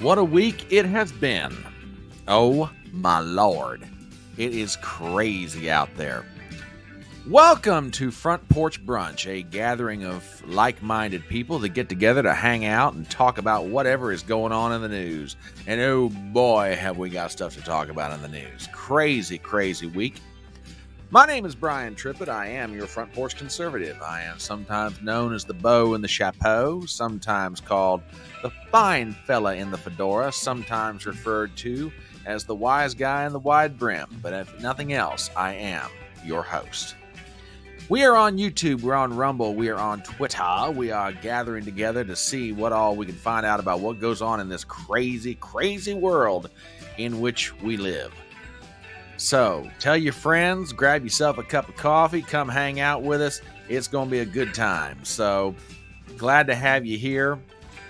What a week it has been. Oh my Lord. It is crazy out there. Welcome to Front Porch Brunch, a gathering of like-minded people that get together to hang out and talk about whatever is going on in the news. And oh boy, have we got stuff to talk about in the news. Crazy, crazy week. My name is Brian Trippett. I am your Front Porch Conservative. I am sometimes known as the beau in the chapeau, sometimes called the fine fella in the fedora, sometimes referred to as the wise guy in the wide brim. But if nothing else, I am your host. We are on YouTube, we're on Rumble, we are on Twitter. We are gathering together to see what all we can find out about what goes on in this crazy, crazy world in which we live. So, tell your friends, grab yourself a cup of coffee, come hang out with us. It's going to be a good time. So, glad to have you here.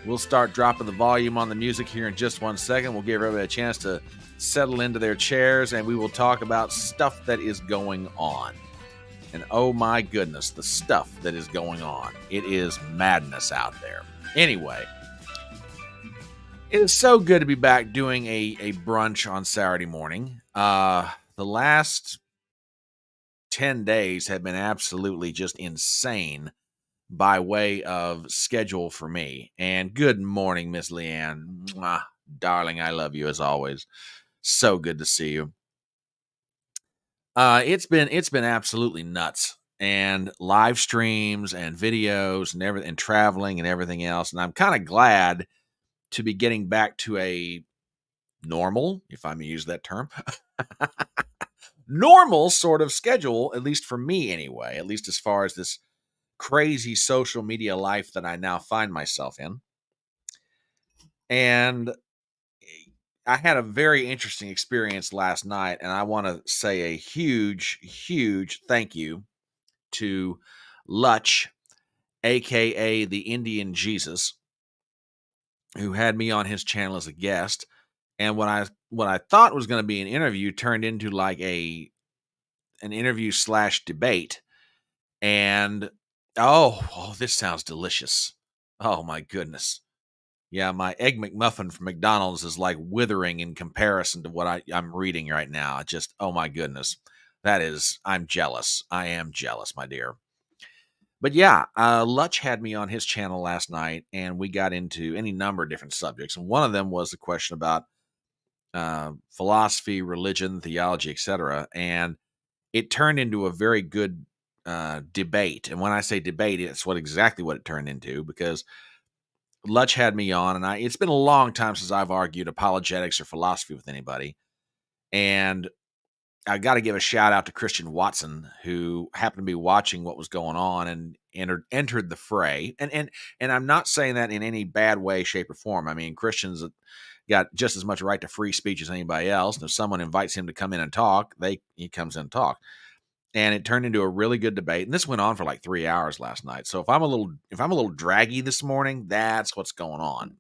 We'll start dropping the volume on the music here in just 1 second. We'll give everybody a chance to settle into their chairs, and we will talk about stuff that is going on. And oh my goodness, the stuff that is going on. It is madness out there. Anyway, it is so good to be back doing a brunch on Saturday morning. The last 10 days have been absolutely just insane by way of schedule for me. And good morning, Miss Leanne. Mwah, darling, I love you as always. So good to see you. It's been absolutely nuts, and live streams and videos and everything, and traveling and everything else. And I'm kind of glad to be getting back to a normal, if I may use that term, normal sort of schedule, at least for me anyway, at least as far as this crazy social media life that I now find myself in. And I had a very interesting experience last night, and I want to say a huge, huge thank you to Lutch, aka the Indian Jesus, who had me on his channel as a guest. And what I thought was going to be an interview turned into like an interview / debate. And oh, this sounds delicious. Oh my goodness. Yeah, my Egg McMuffin from McDonald's is like withering in comparison to what I'm reading right now. Just, oh my goodness. I'm jealous. I am jealous, my dear. But yeah, Lutch had me on his channel last night, and we got into any number of different subjects. And one of them was the question about philosophy, religion, theology, etc. And it turned into a very good debate. And when I say debate, it's exactly what it turned into, because Lutch had me on, and it's been a long time since I've argued apologetics or philosophy with anybody. And I got to give a shout out to Christian Watson, who happened to be watching what was going on and entered the fray. And I'm not saying that in any bad way, shape, or form. I mean, Christians got just as much right to free speech as anybody else. And if someone invites him to come in and talk, he comes in and talk. And it turned into a really good debate. And this went on for like 3 hours last night. So if I'm a little draggy this morning, that's what's going on.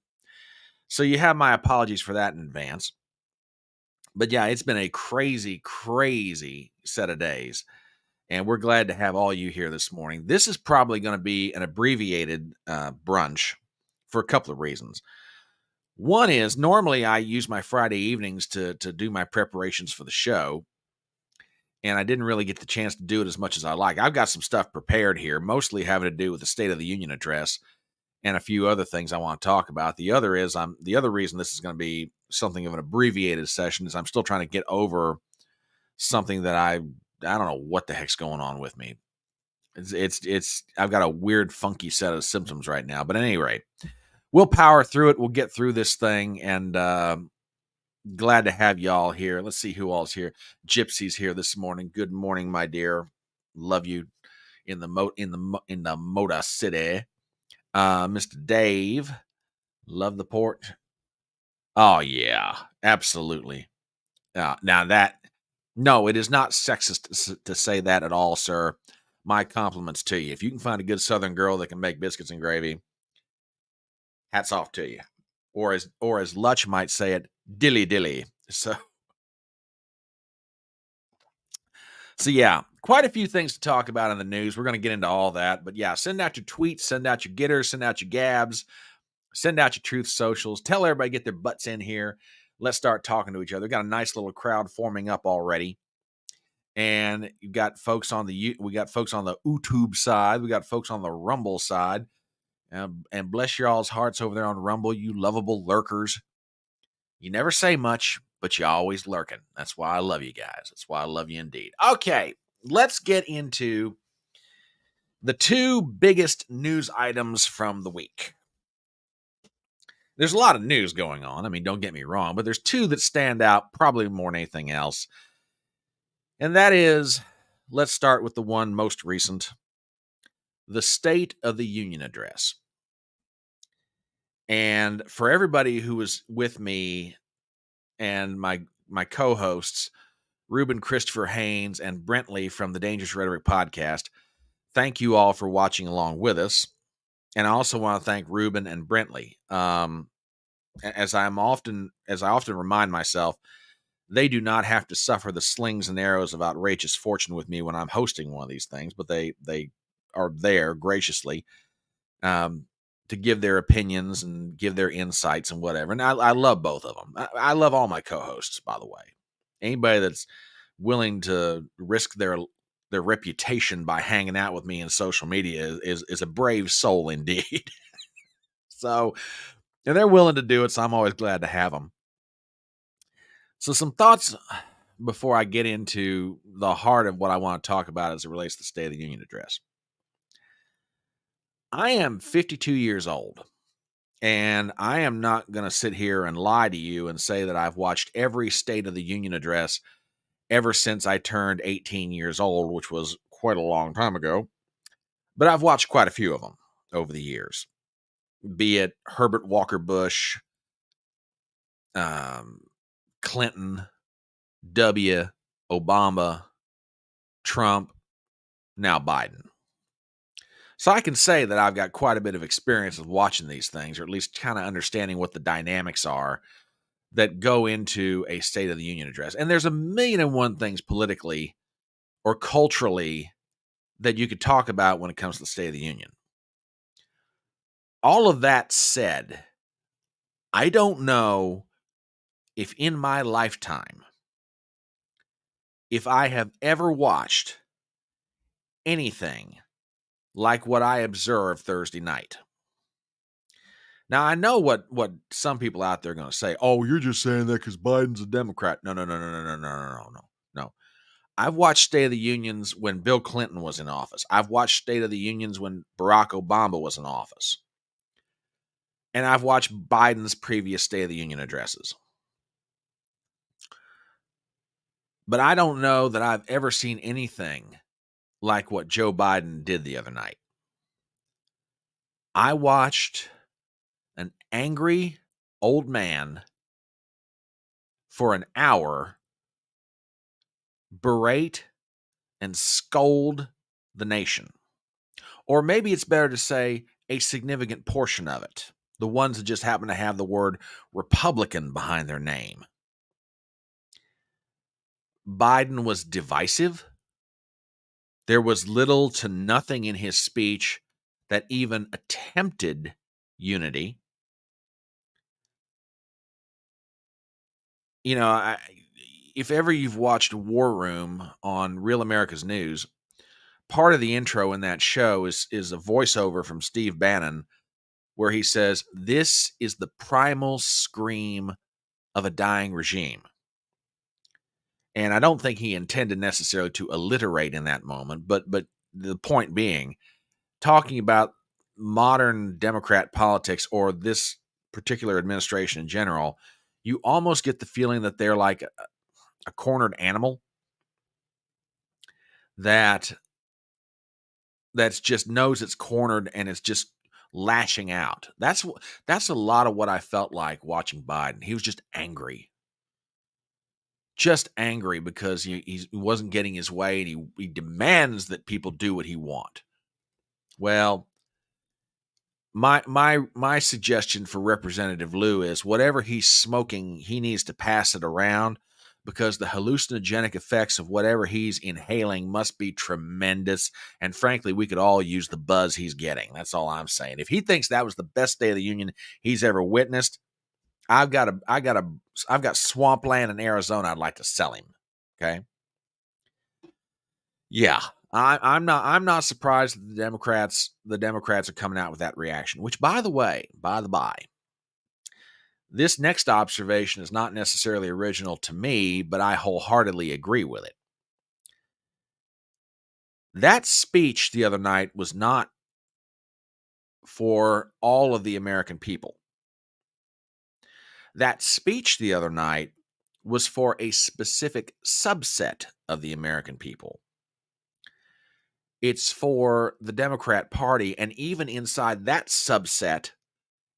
So you have my apologies for that in advance. But yeah, it's been a crazy, crazy set of days. And we're glad to have all you here this morning. This is probably going to be an abbreviated brunch for a couple of reasons. One is, normally I use my Friday evenings to do my preparations for the show. And I didn't really get the chance to do it as much as I like. I've got some stuff prepared here, mostly having to do with the State of the Union address and a few other things I want to talk about. The other reason this is going to be something of an abbreviated session is I'm still trying to get over something that I don't know what the heck's going on with me. It's I've got a weird, funky set of symptoms right now. But at any rate, we'll power through it. We'll get through this thing, and glad to have y'all here. Let's see who all's here. Gypsy's here this morning. Good morning, my dear. Love you in the Moda City. Mr. Dave, love the Porch. Oh yeah, absolutely. No, it is not sexist to say that at all, sir. My compliments to you. If you can find a good Southern girl that can make biscuits and gravy, hats off to you. Or as Lutch might say it, dilly dilly. So yeah, quite a few things to talk about in the news. We're going to get into all that. But yeah, send out your tweets, send out your Gettrs, send out your Gabs. Send out your truth socials. Tell everybody to get their butts in here. Let's start talking to each other. We've got a nice little crowd forming up already. And you've got folks on the YouTube side. We got folks on the Rumble side. And bless your all's hearts over there on Rumble, you lovable lurkers. You never say much, but you always lurking. That's why I love you guys. That's why I love you indeed. Okay, let's get into the two biggest news items from the week. There's a lot of news going on. I mean, don't get me wrong, but there's two that stand out probably more than anything else. And that is, let's start with the one most recent, the State of the Union address. And for everybody who was with me and my co-hosts, Ruben Christopher Haynes and Brentley from the Dangerous Rhetoric podcast, thank you all for watching along with us. And I also want to thank Ruben and Brentley. As I often remind myself, they do not have to suffer the slings and arrows of outrageous fortune with me when I'm hosting one of these things, but they are there graciously to give their opinions and give their insights and whatever. And I love both of them. I love all my co-hosts, by the way. Anybody that's willing to risk their reputation by hanging out with me in social media is a brave soul indeed. So, and they're willing to do it, so I'm always glad to have them. So some thoughts before I get into the heart of what I want to talk about as it relates to the State of the Union address. I am 52 years old, and I am not going to sit here and lie to you and say that I've watched every State of the Union address ever since I turned 18 years old, which was quite a long time ago. But I've watched quite a few of them over the years, be it Herbert Walker Bush, Clinton, W, Obama, Trump, now Biden. So I can say that I've got quite a bit of experience with watching these things, or at least kind of understanding what the dynamics are that go into a State of the Union address. And there's a million and one things politically or culturally that you could talk about when it comes to the State of the Union. All of that said, I don't know if in my lifetime, if I have ever watched anything like what I observed Thursday night. Now, I know what some people out there are going to say. Oh, you're just saying that because Biden's a Democrat. No. I've watched State of the Unions when Bill Clinton was in office. I've watched State of the Unions when Barack Obama was in office. And I've watched Biden's previous State of the Union addresses. But I don't know that I've ever seen anything like what Joe Biden did the other night. I watched an angry old man for an hour berate and scold the nation. Or maybe it's better to say a significant portion of it, the ones that just happen to have the word Republican behind their name. Biden was divisive. There was little to nothing in his speech that even attempted unity. You know, if ever you've watched War Room on Real America's News, part of the intro in that show is a voiceover from Steve Bannon where he says, "This is the primal scream of a dying regime." And I don't think he intended necessarily to alliterate in that moment, but the point being, talking about modern Democrat politics or this particular administration in general, you almost get the feeling that they're like a cornered animal that's just knows it's cornered and it's just lashing out. That's a lot of what I felt like watching Biden. He was just angry because he wasn't getting his way, and he demands that people do what he want. Well, my suggestion for Representative Lou is whatever he's smoking, he needs to pass it around, because the hallucinogenic effects of whatever he's inhaling must be tremendous. And frankly, we could all use the buzz he's getting. That's all I'm saying. If he thinks that was the best State of the Union he's ever witnessed, I've got swampland in Arizona I'd like to sell him. Okay. Yeah. I'm not surprised that the Democrats are coming out with that reaction, which by the way, this next observation is not necessarily original to me, but I wholeheartedly agree with it. That speech the other night was not for all of the American people. That speech the other night was for a specific subset of the American people. It's for the Democrat Party, and even inside that subset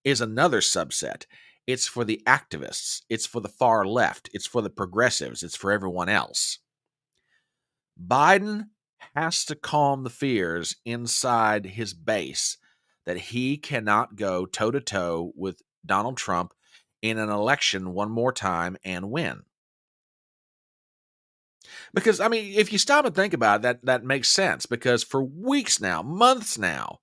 is another subset. It's for the activists. It's for the far left. It's for the progressives. It's for everyone else. Biden has to calm the fears inside his base that he cannot go toe-to-toe with Donald Trump in an election one more time and win. Because, I mean, if you stop and think about it, that makes sense. Because for weeks now, months now,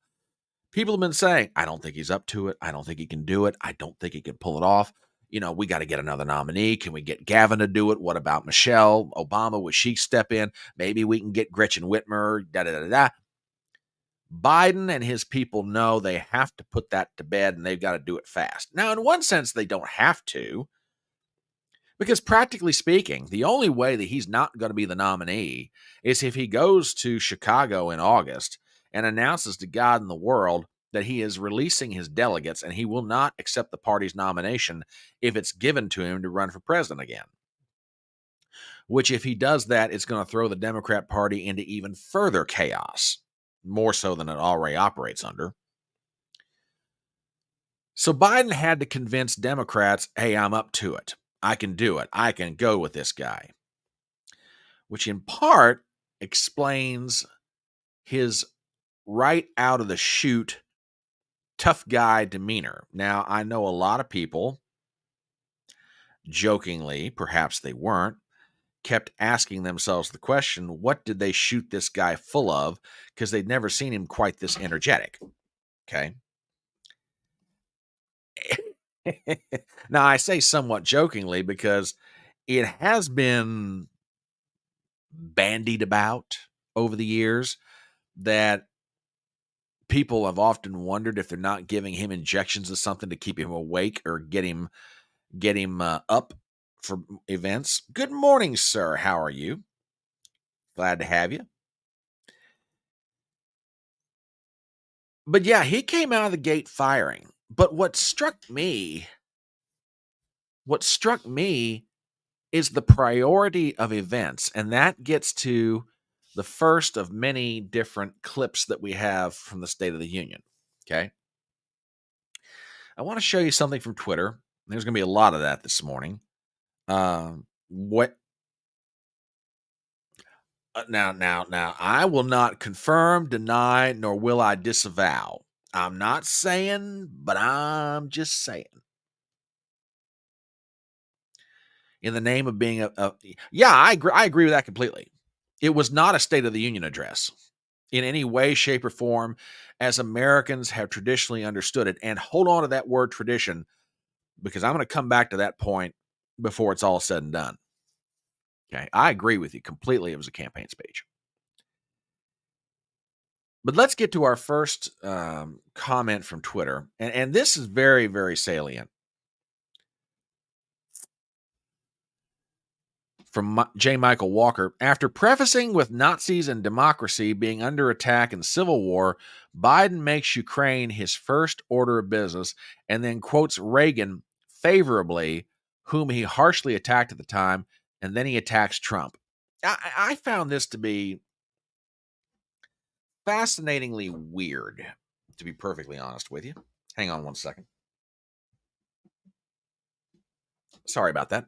people have been saying, I don't think he's up to it. I don't think he can do it. I don't think he can pull it off. We got to get another nominee. Can we get Gavin to do it? What about Michelle Obama? Would she step in? Maybe we can get Gretchen Whitmer, da-da-da-da. Biden and his people know they have to put that to bed, and they've got to do it fast. Now, in one sense, they don't have to, because practically speaking, the only way that he's not going to be the nominee is if he goes to Chicago in August and announces to God and the world that he is releasing his delegates and he will not accept the party's nomination if it's given to him to run for president again. Which, if he does that, it's going to throw the Democrat Party into even further chaos, more so than it already operates under. So Biden had to convince Democrats, hey, I'm up to it. I can do it. I can go with this guy. Which in part explains his right out of the chute tough guy demeanor. Now, I know a lot of people, jokingly, perhaps they weren't, kept asking themselves the question, what did they shoot this guy full of? Because they'd never seen him quite this energetic. Okay. Now, I say somewhat jokingly because it has been bandied about over the years that people have often wondered if they're not giving him injections of something to keep him awake or get him up for events. Good morning, sir. How are you? Glad to have you. But yeah, he came out of the gate firing. But what struck me is the priority of events, and that gets to the first of many different clips that we have from the State of the Union. Okay. I want to show you something from Twitter. There's going to be a lot of that this morning. What now, I will not confirm, deny, nor will I disavow. I'm not saying, but I'm just saying. In the name of being yeah, I agree with that completely. It was not a State of the Union address in any way, shape, or form as Americans have traditionally understood it. And hold on to that word tradition, because I'm going to come back to that point before it's all said and done. Okay, I agree with you completely. It was a campaign speech. But let's get to our first comment from Twitter. And this is very, very salient. From J. Michael Walker. After prefacing with Nazis and democracy being under attack in civil war, Biden makes Ukraine his first order of business and then quotes Reagan favorably, whom he harshly attacked at the time, and then he attacks Trump. I found this to be fascinatingly weird, to be perfectly honest with you. Hang on one second. Sorry about that.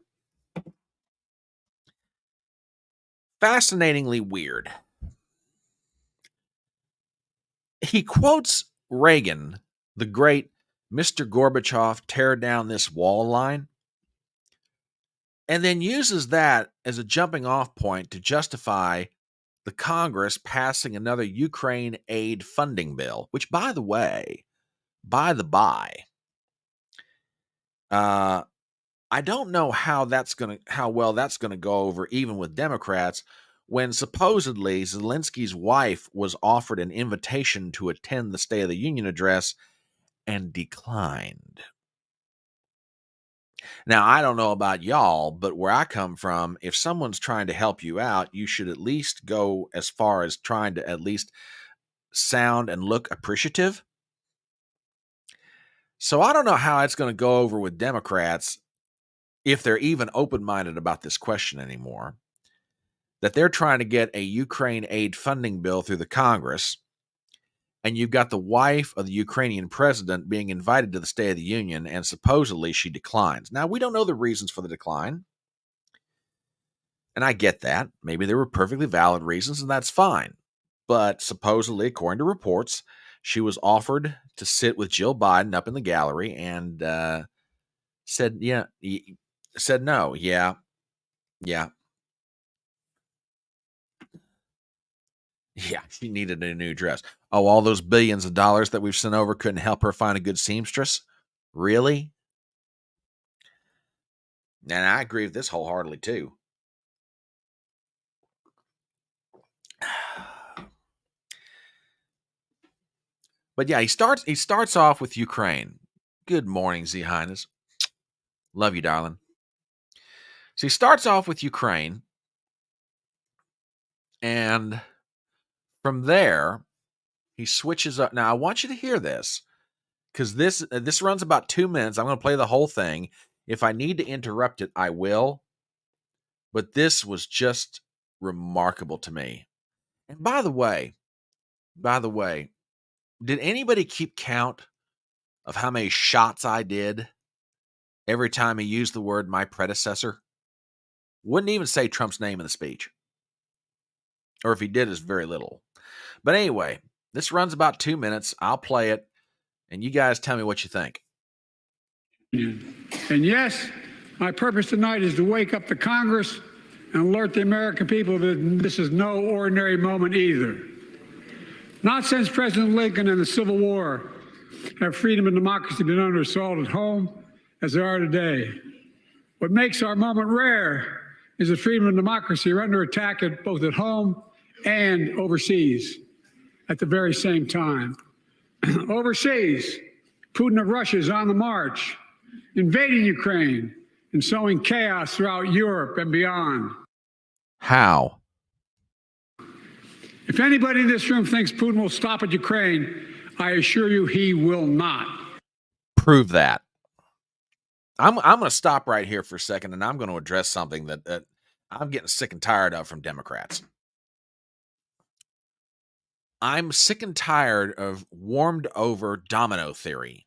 Fascinatingly weird. He quotes Reagan, the great Mr. Gorbachev, tear down this wall line. and then uses that as a jumping off point to justify the Congress passing another Ukraine aid funding bill, which, by the way, by the by, uh, I don't know how well that's gonna go over even with Democrats when supposedly Zelensky's wife was offered an invitation to attend the State of the Union address and declined. Now, I don't know about y'all, but where I come from, if someone's trying to help you out, you should at least go as far as trying to at least sound and look appreciative. So I don't know how it's going to go over with Democrats if they're even open-minded about this question anymore, that they're trying to get a Ukraine aid funding bill through the Congress, and you've got the wife of the Ukrainian president being invited to the State of the Union, and supposedly she declines. Now, we don't know the reasons for the decline, and I get that. Maybe there were perfectly valid reasons, and that's fine. But supposedly, according to reports, she was offered to sit with Jill Biden up in the gallery and said, yeah, said no. Yeah, yeah, yeah. She needed a new dress. Oh, all those billions of dollars that we've sent over couldn't help her find a good seamstress? Really? And I agree with this wholeheartedly too. But yeah, he starts off with Ukraine. Good morning, Z Highness. Love you, darling. So he starts off with Ukraine, and from there he switches up. Now I want you to hear this because this runs about 2 minutes. I'm going to play the whole thing. If I need to interrupt it, I will. But this was just remarkable to me. And by the way, did anybody keep count of how many shots I did every time he used the word "my predecessor"? Wouldn't even say Trump's name in the speech, or if he did, it's very little. But anyway, this runs about 2 minutes. I'll play it, and you guys tell me what you think. And yes, my purpose tonight is to wake up the Congress and alert the American people that this is no ordinary moment either. Not since President Lincoln and the Civil War have freedom and democracy been under assault at home as they are today. What makes our moment rare is that freedom and democracy are under attack both at home and overseas at the very same time. Overseas, Putin of Russia is on the march, invading Ukraine and sowing chaos throughout Europe and beyond. How? If anybody in this room thinks Putin will stop at Ukraine, I assure you he will not. Prove that. I'm going to stop right here for a second, and I'm going to address something that I'm getting sick and tired of from Democrats. I'm sick and tired of warmed over domino theory.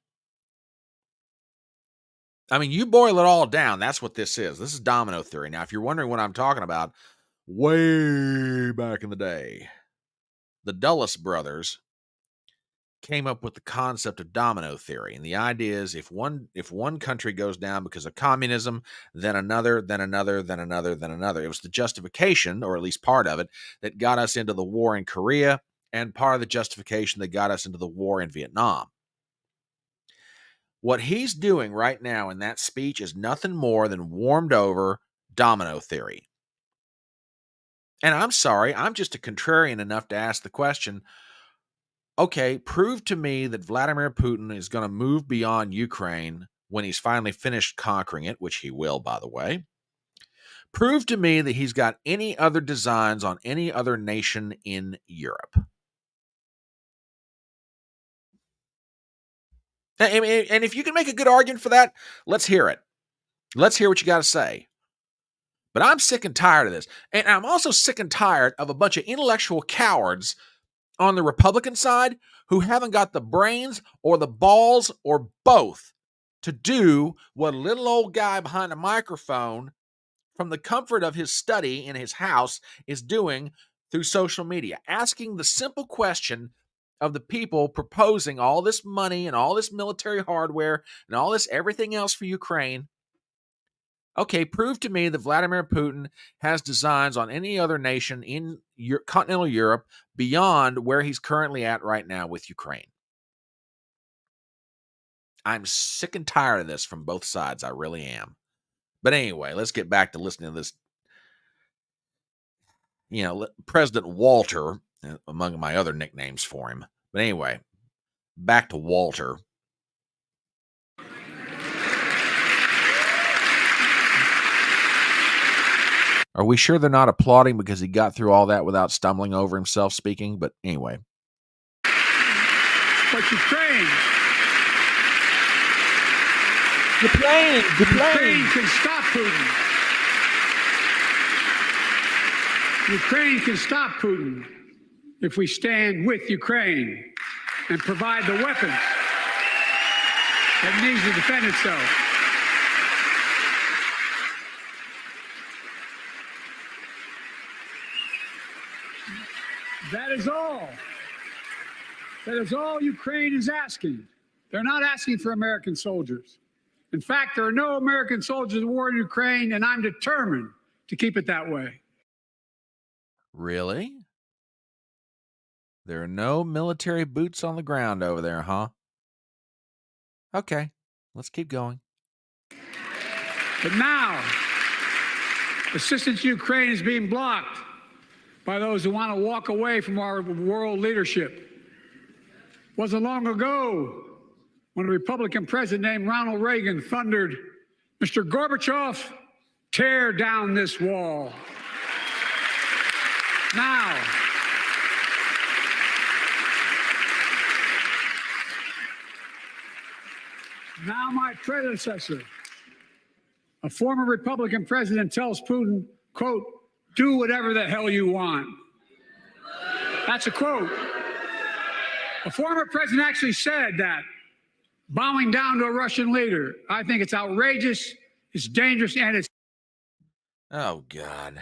I mean, you boil it all down, that's what this is. This is domino theory. Now, if you're wondering what I'm talking about, way back in the day, the Dulles brothers came up with the concept of domino theory. And the idea is if one country goes down because of communism, then another, then another, then another, then another. It was the justification, or at least part of it, that got us into the war in Korea, and part of the justification that got us into the war in Vietnam. What he's doing right now in that speech is nothing more than warmed over domino theory. And I'm sorry, I'm just a contrarian enough to ask the question, okay, prove to me that Vladimir Putin is going to move beyond Ukraine when he's finally finished conquering it, which he will, by the way. Prove to me that he's got any other designs on any other nation in Europe. And if you can make a good argument for that, let's hear it. Let's hear what you got to say. But I'm sick and tired of this. And I'm also sick and tired of a bunch of intellectual cowards on the Republican side who haven't got the brains or the balls or both to do what a little old guy behind a microphone from the comfort of his study in his house is doing through social media, asking the simple question of the people proposing all this money and all this military hardware and all this everything else for Ukraine. Okay, prove to me that Vladimir Putin has designs on any other nation in continental Europe beyond where he's currently at right now with Ukraine. I'm sick and tired of this from both sides. I really am. But anyway, let's get back to listening to this. President Walter, among my other nicknames for him. But anyway, back to Walter. Are we sure they're not applauding because he got through all that without stumbling over himself speaking? But anyway. But Ukraine can stop Putin. Ukraine can stop Putin if we stand with Ukraine and provide the weapons that needs to defend itself. That is all. That is all Ukraine is asking. They're not asking for American soldiers. In fact, there are no American soldiers in war in Ukraine, and I'm determined to keep it that way. Really? There are no military boots on the ground over there, huh? Okay, let's keep going. But now, assistance to Ukraine is being blocked by those who want to walk away from our world leadership. It wasn't long ago when a Republican president named Ronald Reagan thundered, "Mr. Gorbachev, tear down this wall." Now my predecessor, a former Republican president, tells Putin, quote, "Do whatever the hell you want." That's a quote. A former president actually said that, bowing down to a Russian leader. I think it's outrageous, it's dangerous, and it's... Oh, God.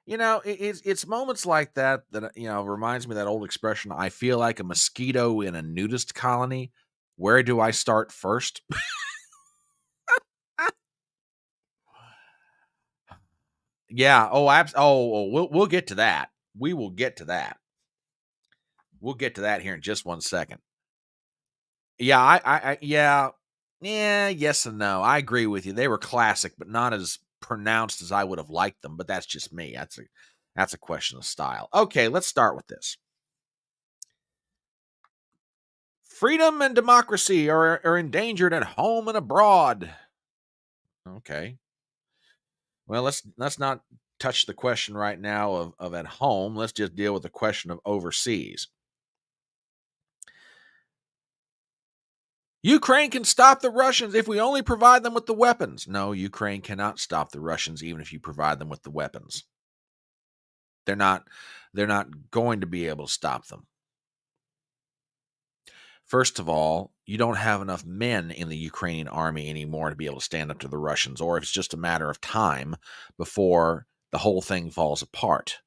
It's moments like that reminds me of that old expression, I feel like a mosquito in a nudist colony. Where do I start first? Yeah. We'll get to that. We will get to that. We'll get to that here in just 1 second. Yeah, yes and no. I agree with you. They were classic, but not as pronounced as I would have liked them. But that's just me. That's a question of style. Okay, let's start with this. Freedom and democracy are endangered at home and abroad. Okay. Well, let's not touch the question right now of at home. Let's just deal with the question of overseas. Ukraine can stop the Russians if we only provide them with the weapons. No, Ukraine cannot stop the Russians even if you provide them with the weapons. They're not going to be able to stop them. First of all, you don't have enough men in the Ukrainian army anymore to be able to stand up to the Russians, or if it's just a matter of time before the whole thing falls apart.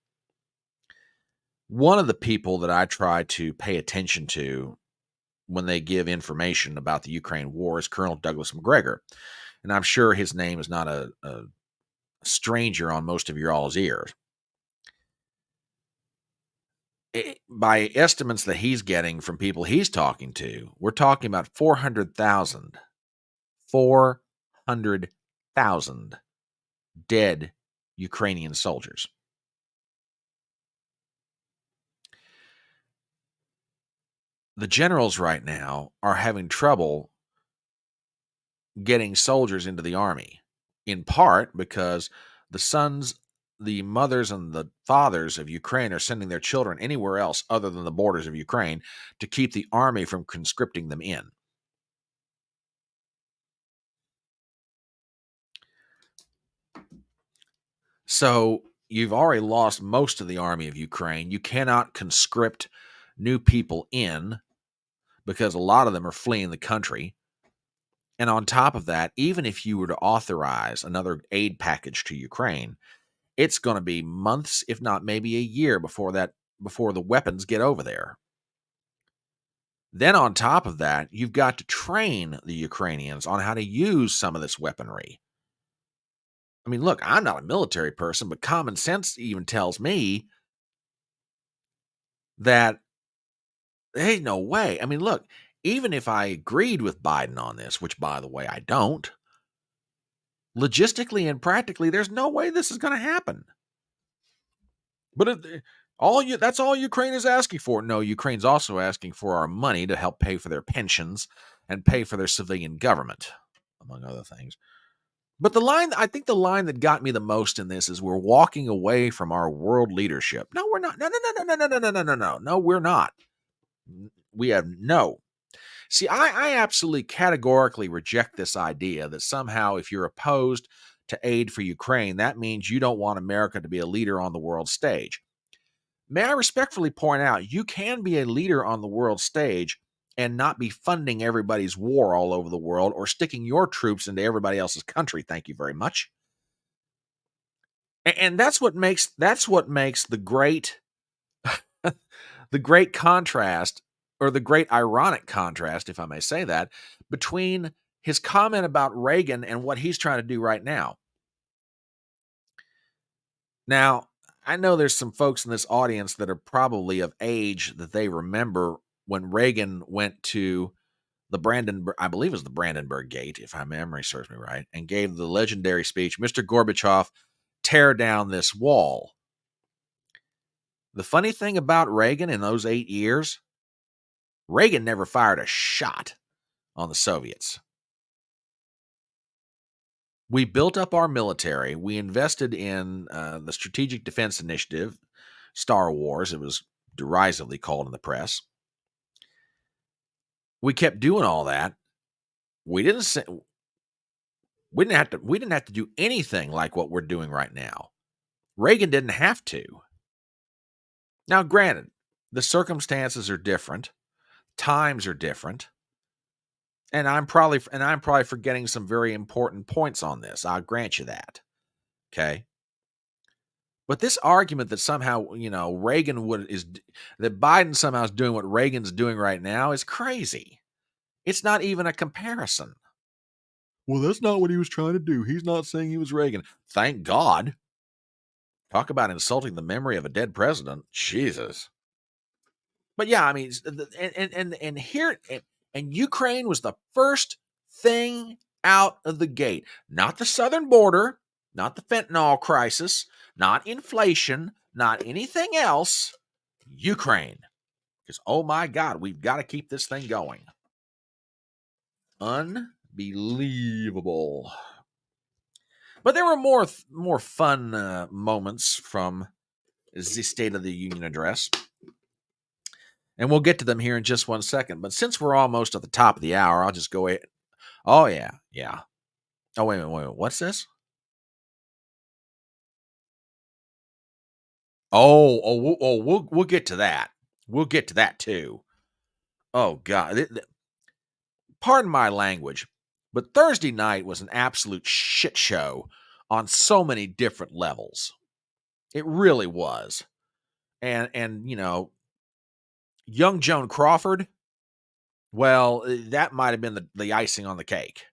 One of the people that I try to pay attention to when they give information about the Ukraine war is Colonel Douglas McGregor. And I'm sure his name is not a stranger on most of your all's ears. By estimates that he's getting from people he's talking to, we're talking about 400,000 dead Ukrainian soldiers. The generals right now are having trouble getting soldiers into the army, in part because the sons, the mothers, and the fathers of Ukraine are sending their children anywhere else other than the borders of Ukraine to keep the army from conscripting them in. So you've already lost most of the army of Ukraine. You cannot conscript new people in because a lot of them are fleeing the country. And on top of that, even if you were to authorize another aid package to Ukraine, it's going to be months, if not maybe a year before the weapons get over there. Then on top of that, you've got to train the Ukrainians on how to use some of this weaponry. I mean, look, I'm not a military person, but common sense even tells me that hey, no way. I mean, look, even if I agreed with Biden on this, which by the way, I don't, logistically and practically, there's no way this is going to happen. But that's all Ukraine is asking for. No, Ukraine's also asking for our money to help pay for their pensions and pay for their civilian government, among other things. But I think the line that got me the most in this is we're walking away from our world leadership. No, we're not. No, no, no, no, no, no, no, no, no, no. No, we're not. We have no. See, I absolutely categorically reject this idea that somehow if you're opposed to aid for Ukraine, that means you don't want America to be a leader on the world stage. May I respectfully point out, you can be a leader on the world stage and not be funding everybody's war all over the world or sticking your troops into everybody else's country. Thank you very much. And that's what makes the great the great contrast, or the great ironic contrast, if I may say that, between his comment about Reagan and what he's trying to do right now. Now, I know there's some folks in this audience that are probably of age that they remember when Reagan went to I believe it was the Brandenburg Gate, if my memory serves me right, and gave the legendary speech, Mr. Gorbachev, tear down this wall. The funny thing about Reagan in those 8 years, Reagan never fired a shot on the Soviets. We built up our military. We invested in the Strategic Defense Initiative, Star Wars, it was derisively called in the press. We kept doing all that. We didn't have to do anything like what we're doing right now. Reagan didn't have to. Now, granted, the circumstances are different, times are different, and I'm probably forgetting some very important points on this. I'll grant you that. Okay. But this argument that somehow, that Biden somehow is doing what Reagan's doing right now is crazy. It's not even a comparison. Well, that's not what he was trying to do. He's not saying he was Reagan. Thank God. Talk about insulting the memory of a dead president. Jesus. But yeah, I mean, and here, and Ukraine was the first thing out of the gate. Not the southern border, not the fentanyl crisis, not inflation, not anything else. Ukraine. Because, oh my God, we've got to keep this thing going. Unbelievable. But there were more fun moments from the State of the Union address. And we'll get to them here in just 1 second. But since we're almost at the top of the hour, I'll just go ahead. Oh, yeah. Oh, wait a minute. What's this? We'll get to that. We'll get to that too. Oh, God. Pardon my language, but Thursday night was an absolute shit show on so many different levels. It really was. And young Joan Crawford, well, that might have been the icing on the cake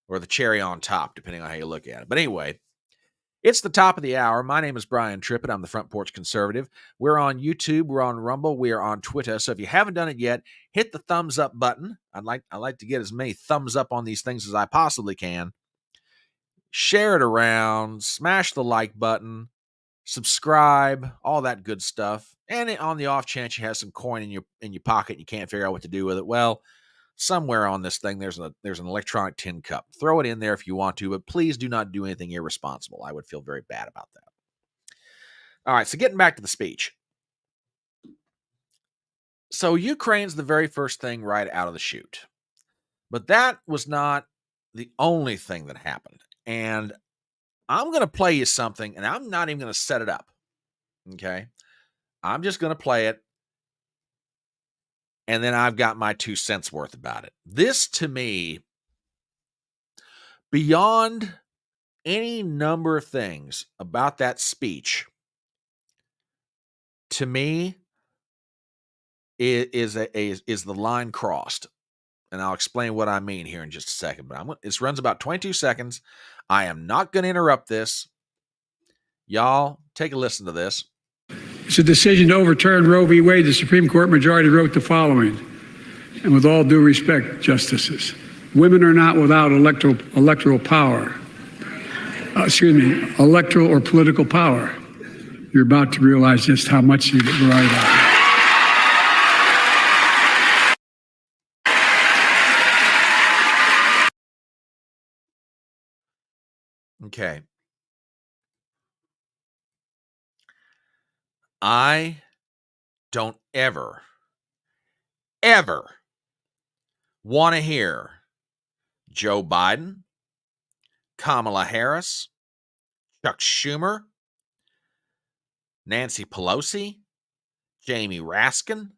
or the cherry on top, depending on how you look at it. But anyway, it's the top of the hour. My name is Brian Trippett. I'm the Front Porch Conservative. We're on YouTube. We're on Rumble. We are on Twitter. So if you haven't done it yet, hit the thumbs up button. I like to get as many thumbs up on these things as I possibly can. Share it around. Smash the like button. Subscribe. All that good stuff. And on the off chance you have some coin in your pocket and you can't figure out what to do with it, well, somewhere on this thing there's an electronic tin cup. Throw it in there if you want to, but please do not do anything irresponsible. I would feel very bad about that. All right, so getting back to the speech. So Ukraine's the very first thing right out of the chute. But that was not the only thing that happened. And I'm going to play you something, and I'm not even going to set it up. Okay? I'm just going to play it. And then I've got my 2 cents worth about it. This, to me, beyond any number of things about that speech, to me, is the line crossed. And I'll explain what I mean here in just a second. But this runs about 22 seconds. I am not going to interrupt this. Y'all, take a listen to this. It's a decision to overturn Roe v. Wade. The Supreme Court majority wrote the following, and with all due respect, justices, women are not without electoral power. Electoral or political power. You're about to realize just how much you're right about. Okay. I don't ever want to hear Joe Biden, Kamala Harris, Chuck Schumer, Nancy Pelosi, Jamie Raskin,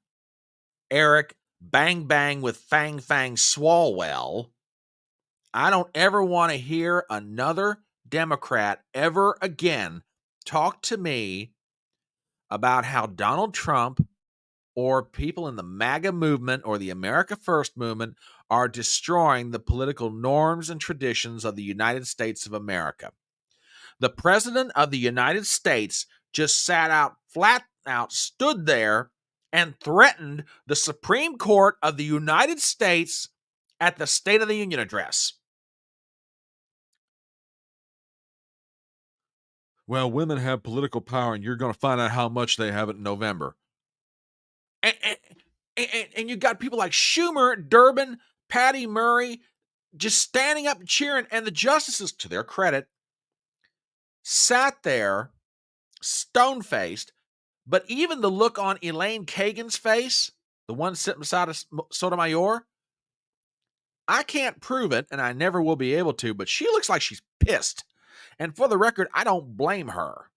Eric Bang Bang with Fang Fang Swalwell. I don't ever want to hear another Democrat ever again talk to me about how Donald Trump or people in the MAGA movement or the America First movement are destroying the political norms and traditions of the United States of America. The President of the United States just flat out stood there and threatened the Supreme Court of the United States at the State of the Union address. Well, women have political power, and you're going to find out how much they have it in November. And you got people like Schumer, Durbin, Patty Murray just standing up and cheering, and the justices, to their credit, sat there stone-faced. But even the look on Elaine Kagan's face, the one sitting beside Sotomayor, I can't prove it, and I never will be able to, but she looks like she's pissed. And for the record, I don't blame her.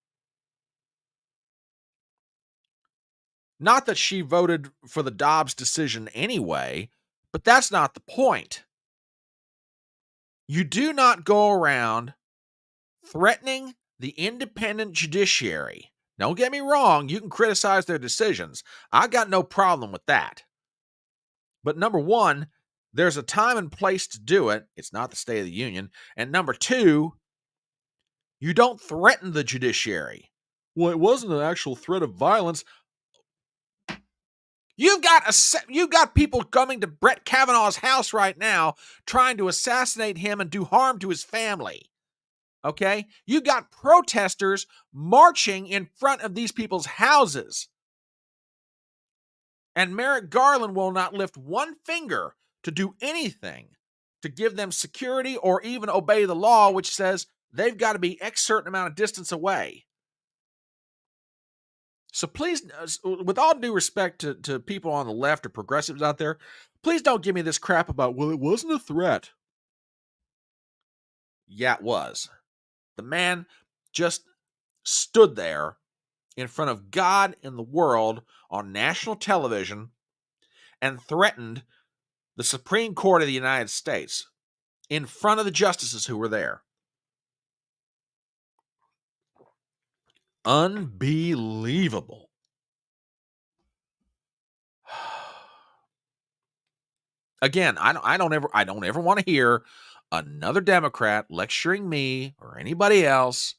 Not that she voted for the Dobbs decision anyway, but that's not the point. You do not go around threatening the independent judiciary. Don't get me wrong, you can criticize their decisions. I got no problem with that. But number one, there's a time and place to do it. It's not the State of the Union. And number two, you don't threaten the judiciary. Well, it wasn't an actual threat of violence. You've got people coming to Brett Kavanaugh's house right now trying to assassinate him and do harm to his family. Okay? You got protesters marching in front of these people's houses. And Merrick Garland will not lift one finger to do anything to give them security or even obey the law, which says they've got to be X certain amount of distance away. So please, with all due respect to people on the left or progressives out there, please don't give me this crap about, well, it wasn't a threat. Yeah, it was. The man just stood there in front of God and the world on national television and threatened the Supreme Court of the United States in front of the justices who were there. Unbelievable. Again, I don't ever want to hear another Democrat lecturing me or anybody else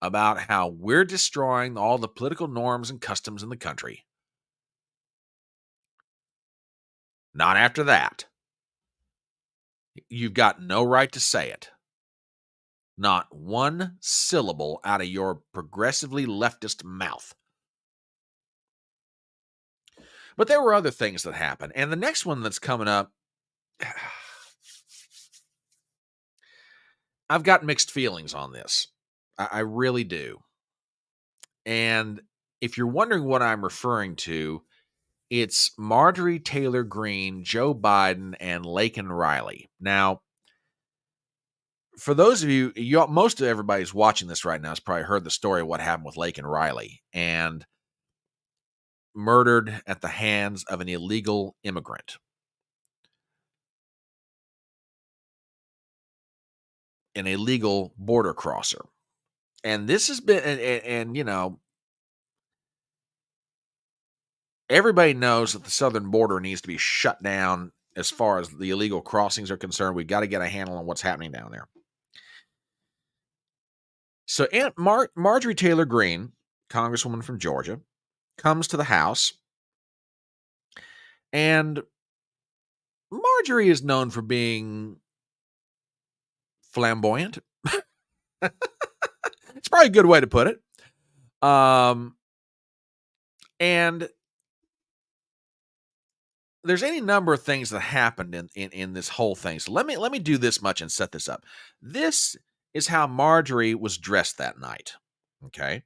about how we're destroying all the political norms and customs in the country. Not after that. You've got no right to say it. Not one syllable out of your progressively leftist mouth. But there were other things that happened. And the next one that's coming up, I've got mixed feelings on this. I really do. And if you're wondering what I'm referring to, it's Marjorie Taylor Greene, Joe Biden, and Laken Riley. Now, for those of you, most of everybody who's watching this right now has probably heard the story of what happened with Laken Riley and murdered at the hands of an illegal immigrant. An illegal border crosser. And this has been, and you know, everybody knows that the southern border needs to be shut down as far as the illegal crossings are concerned. We've got to get a handle on what's happening down there. So Aunt Marjorie Taylor Greene, Congresswoman from Georgia, comes to the House, and Marjorie is known for being flamboyant. It's probably a good way to put it. And there's any number of things that happened in this whole thing. So let me do this much and set this up. This is how Marjorie was dressed that night. Okay.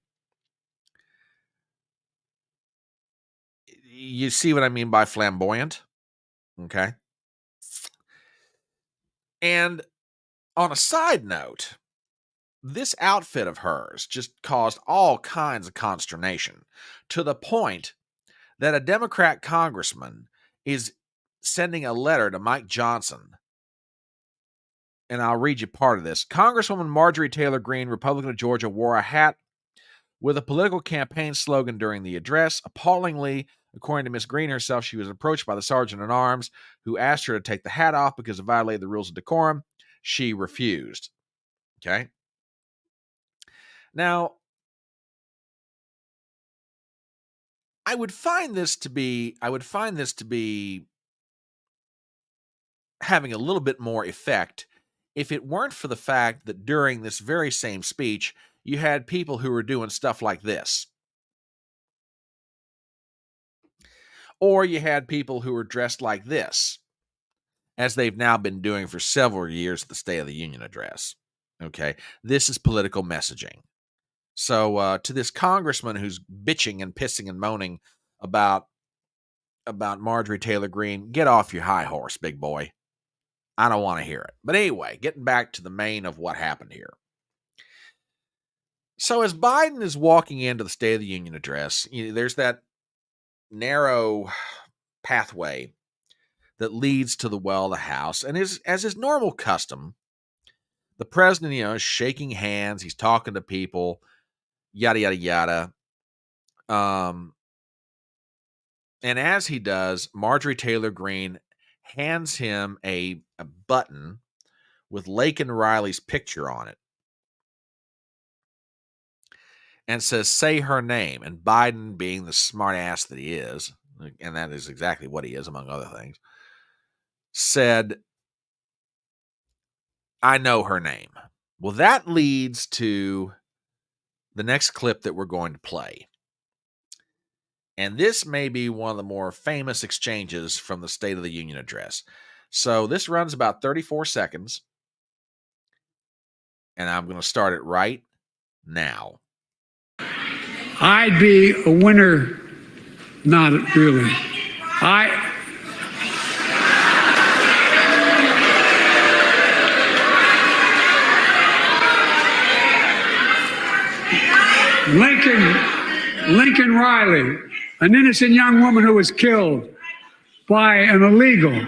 You see what I mean by flamboyant? Okay. And on a side note, this outfit of hers just caused all kinds of consternation, to the point that a Democrat congressman is sending a letter to Mike Johnson. And I'll read you part of this. Congresswoman Marjorie Taylor Greene, Republican of Georgia, wore a hat with a political campaign slogan during the address. Appallingly, according to Ms. Greene herself, she was approached by the sergeant at arms, who asked her to take the hat off because it violated the rules of decorum. She refused. Okay. Now, I would find this to be having a little bit more effect if it weren't for the fact that during this very same speech, you had people who were doing stuff like this. Or you had people who were dressed like this, as they've now been doing for several years at the State of the Union address. Okay, this is political messaging. So to this congressman who's bitching and pissing and moaning about Marjorie Taylor Greene, get off your high horse, big boy. I don't want to hear it. But anyway, getting back to the main of what happened here. So as Biden is walking into the State of the Union address, there's that narrow pathway that leads to the well of the House. And as is normal custom, the president, is shaking hands. He's talking to people, yada, yada, yada. And as he does, Marjorie Taylor Greene hands him a button with Laken Riley's picture on it and says, say her name. And Biden, being the smart ass that he is, and that is exactly what he is, among other things, said, I know her name. Well, that leads to the next clip that we're going to play. And this may be one of the more famous exchanges from the State of the Union address. So this runs about 34 seconds. And I'm going to start it right now. I'd be a winner. Not really. Lincoln Riley, an innocent young woman who was killed by an illegal.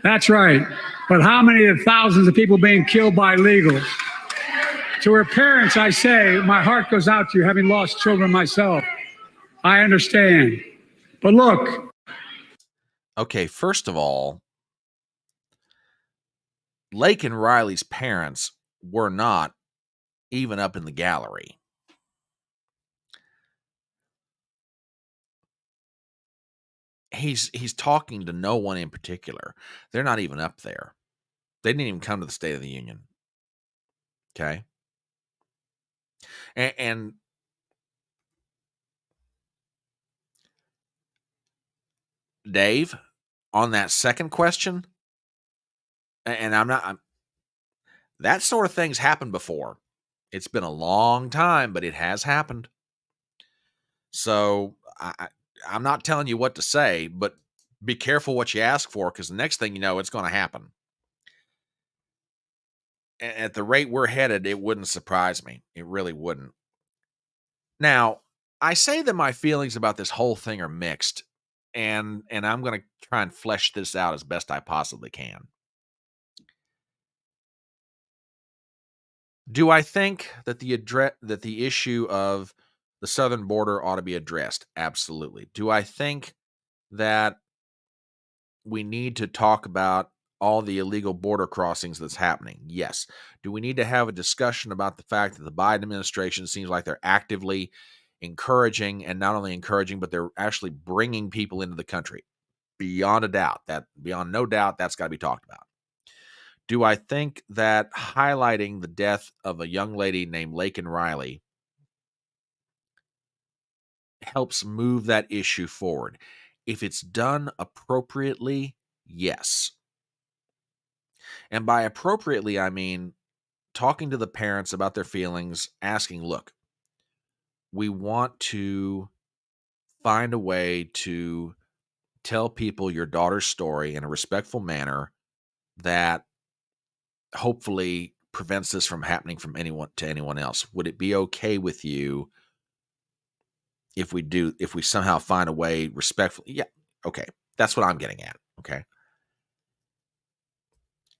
That's right. But how many of the thousands of people being killed by illegals? To her parents, I say, my heart goes out to you, having lost children myself. I understand. But look. Okay, first of all, Laken Riley's parents were not even up in the gallery. He's talking to no one in particular. They're not even up there. They didn't even come to the State of the Union. Okay. And Dave, on that second question, and that sort of thing's happened before. It's been a long time, but it has happened. So I'm not telling you what to say, but be careful what you ask for, because the next thing you know, it's going to happen. At the rate we're headed, it wouldn't surprise me. It really wouldn't. Now, I say that my feelings about this whole thing are mixed, and I'm going to try and flesh this out as best I possibly can. Do I think that the issue of the southern border ought to be addressed? Absolutely. Do I think that we need to talk about all the illegal border crossings that's happening? Yes. Do we need to have a discussion about the fact that the Biden administration seems like they're actively encouraging, and not only encouraging, but they're actually bringing people into the country? Beyond a doubt, beyond no doubt, that's got to be talked about. Do I think that highlighting the death of a young lady named Laken Riley helps move that issue forward? If it's done appropriately, yes. And by appropriately, I mean talking to the parents about their feelings, asking, look, we want to find a way to tell people your daughter's story in a respectful manner that hopefully prevents this from happening from anyone to anyone else. Would it be okay with you if we somehow find a way respectfully? Yeah. Okay. That's what I'm getting at. Okay.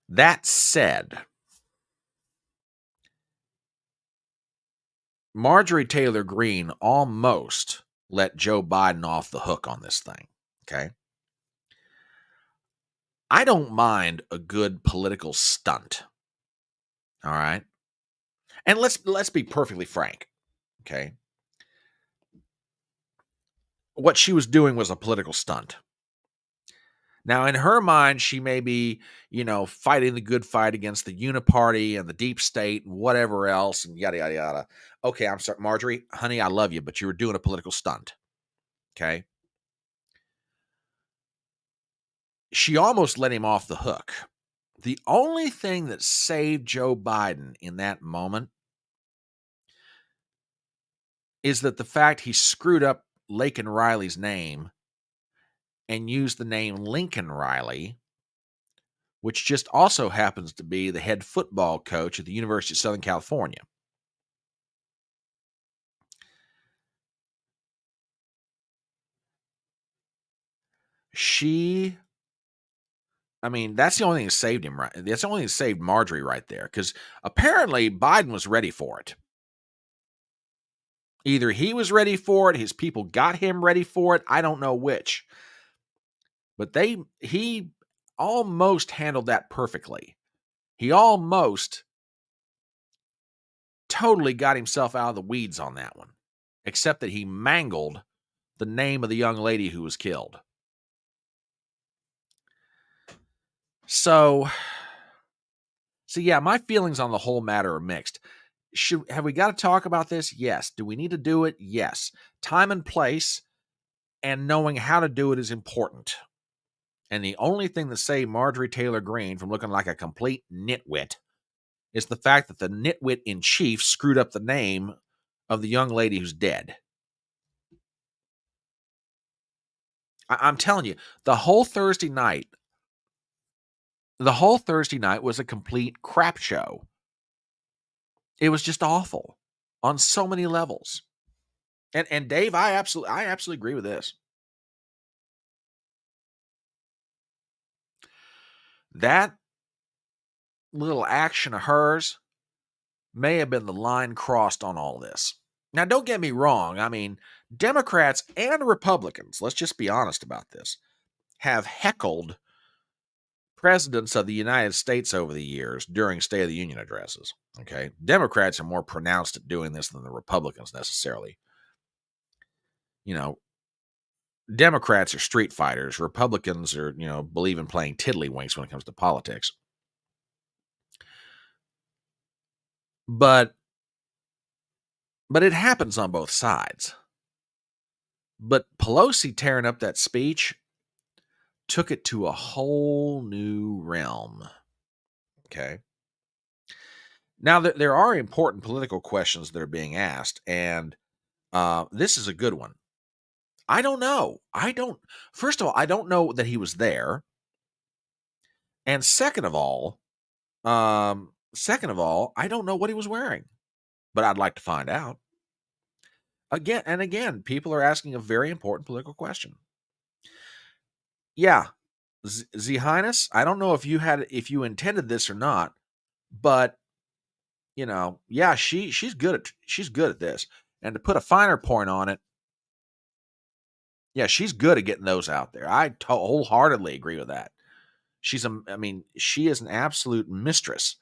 That said, Marjorie Taylor Greene almost let Joe Biden off the hook on this thing. Okay. I don't mind a good political stunt. All right. And let's be perfectly frank. Okay. What she was doing was a political stunt. Now, in her mind, she may be, fighting the good fight against the uniparty and the deep state and whatever else and yada, yada, yada. Okay, I'm sorry, Marjorie, honey, I love you, but you were doing a political stunt. Okay. She almost let him off the hook. The only thing that saved Joe Biden in that moment is that the fact he screwed up Laken Riley's name and used the name Lincoln Riley, which just also happens to be the head football coach at the University of Southern California. That's the only thing that saved him, right? That's the only thing that saved Marjorie right there, because apparently Biden was ready for it. Either he was ready for it, his people got him ready for it, I don't know which. But he almost handled that perfectly. He almost totally got himself out of the weeds on that one, except that he mangled the name of the young lady who was killed. So yeah, my feelings on the whole matter are mixed. Have we got to talk about this? Yes. Do we need to do it? Yes. Time and place and knowing how to do it is important. And the only thing that saved Marjorie Taylor Greene from looking like a complete nitwit is the fact that the nitwit in chief screwed up the name of the young lady who's dead. I'm telling you, the whole Thursday night was a complete crap show. It was just awful on so many levels. And Dave, I absolutely agree with this. That little action of hers may have been the line crossed on all this. Now, don't get me wrong. I mean, Democrats and Republicans, let's just be honest about this, have heckled presidents of the United States over the years during State of the Union addresses. Okay. Democrats are more pronounced at doing this than the Republicans necessarily. Democrats are street fighters. Republicans are, believe in playing tiddlywinks when it comes to politics. But it happens on both sides. But Pelosi tearing up that speech took it to a whole new realm. Okay. Now, there are important political questions that are being asked, and this is a good one. I don't know. First of all, I don't know that he was there. And second of all, I don't know what he was wearing, but I'd like to find out. Again, people are asking a very important political question. Yeah, Z Highness, I don't know if you intended this or not, but yeah, she's good at this. And to put a finer point on it, yeah, she's good at getting those out there. I wholeheartedly agree with that. She is an absolute mistress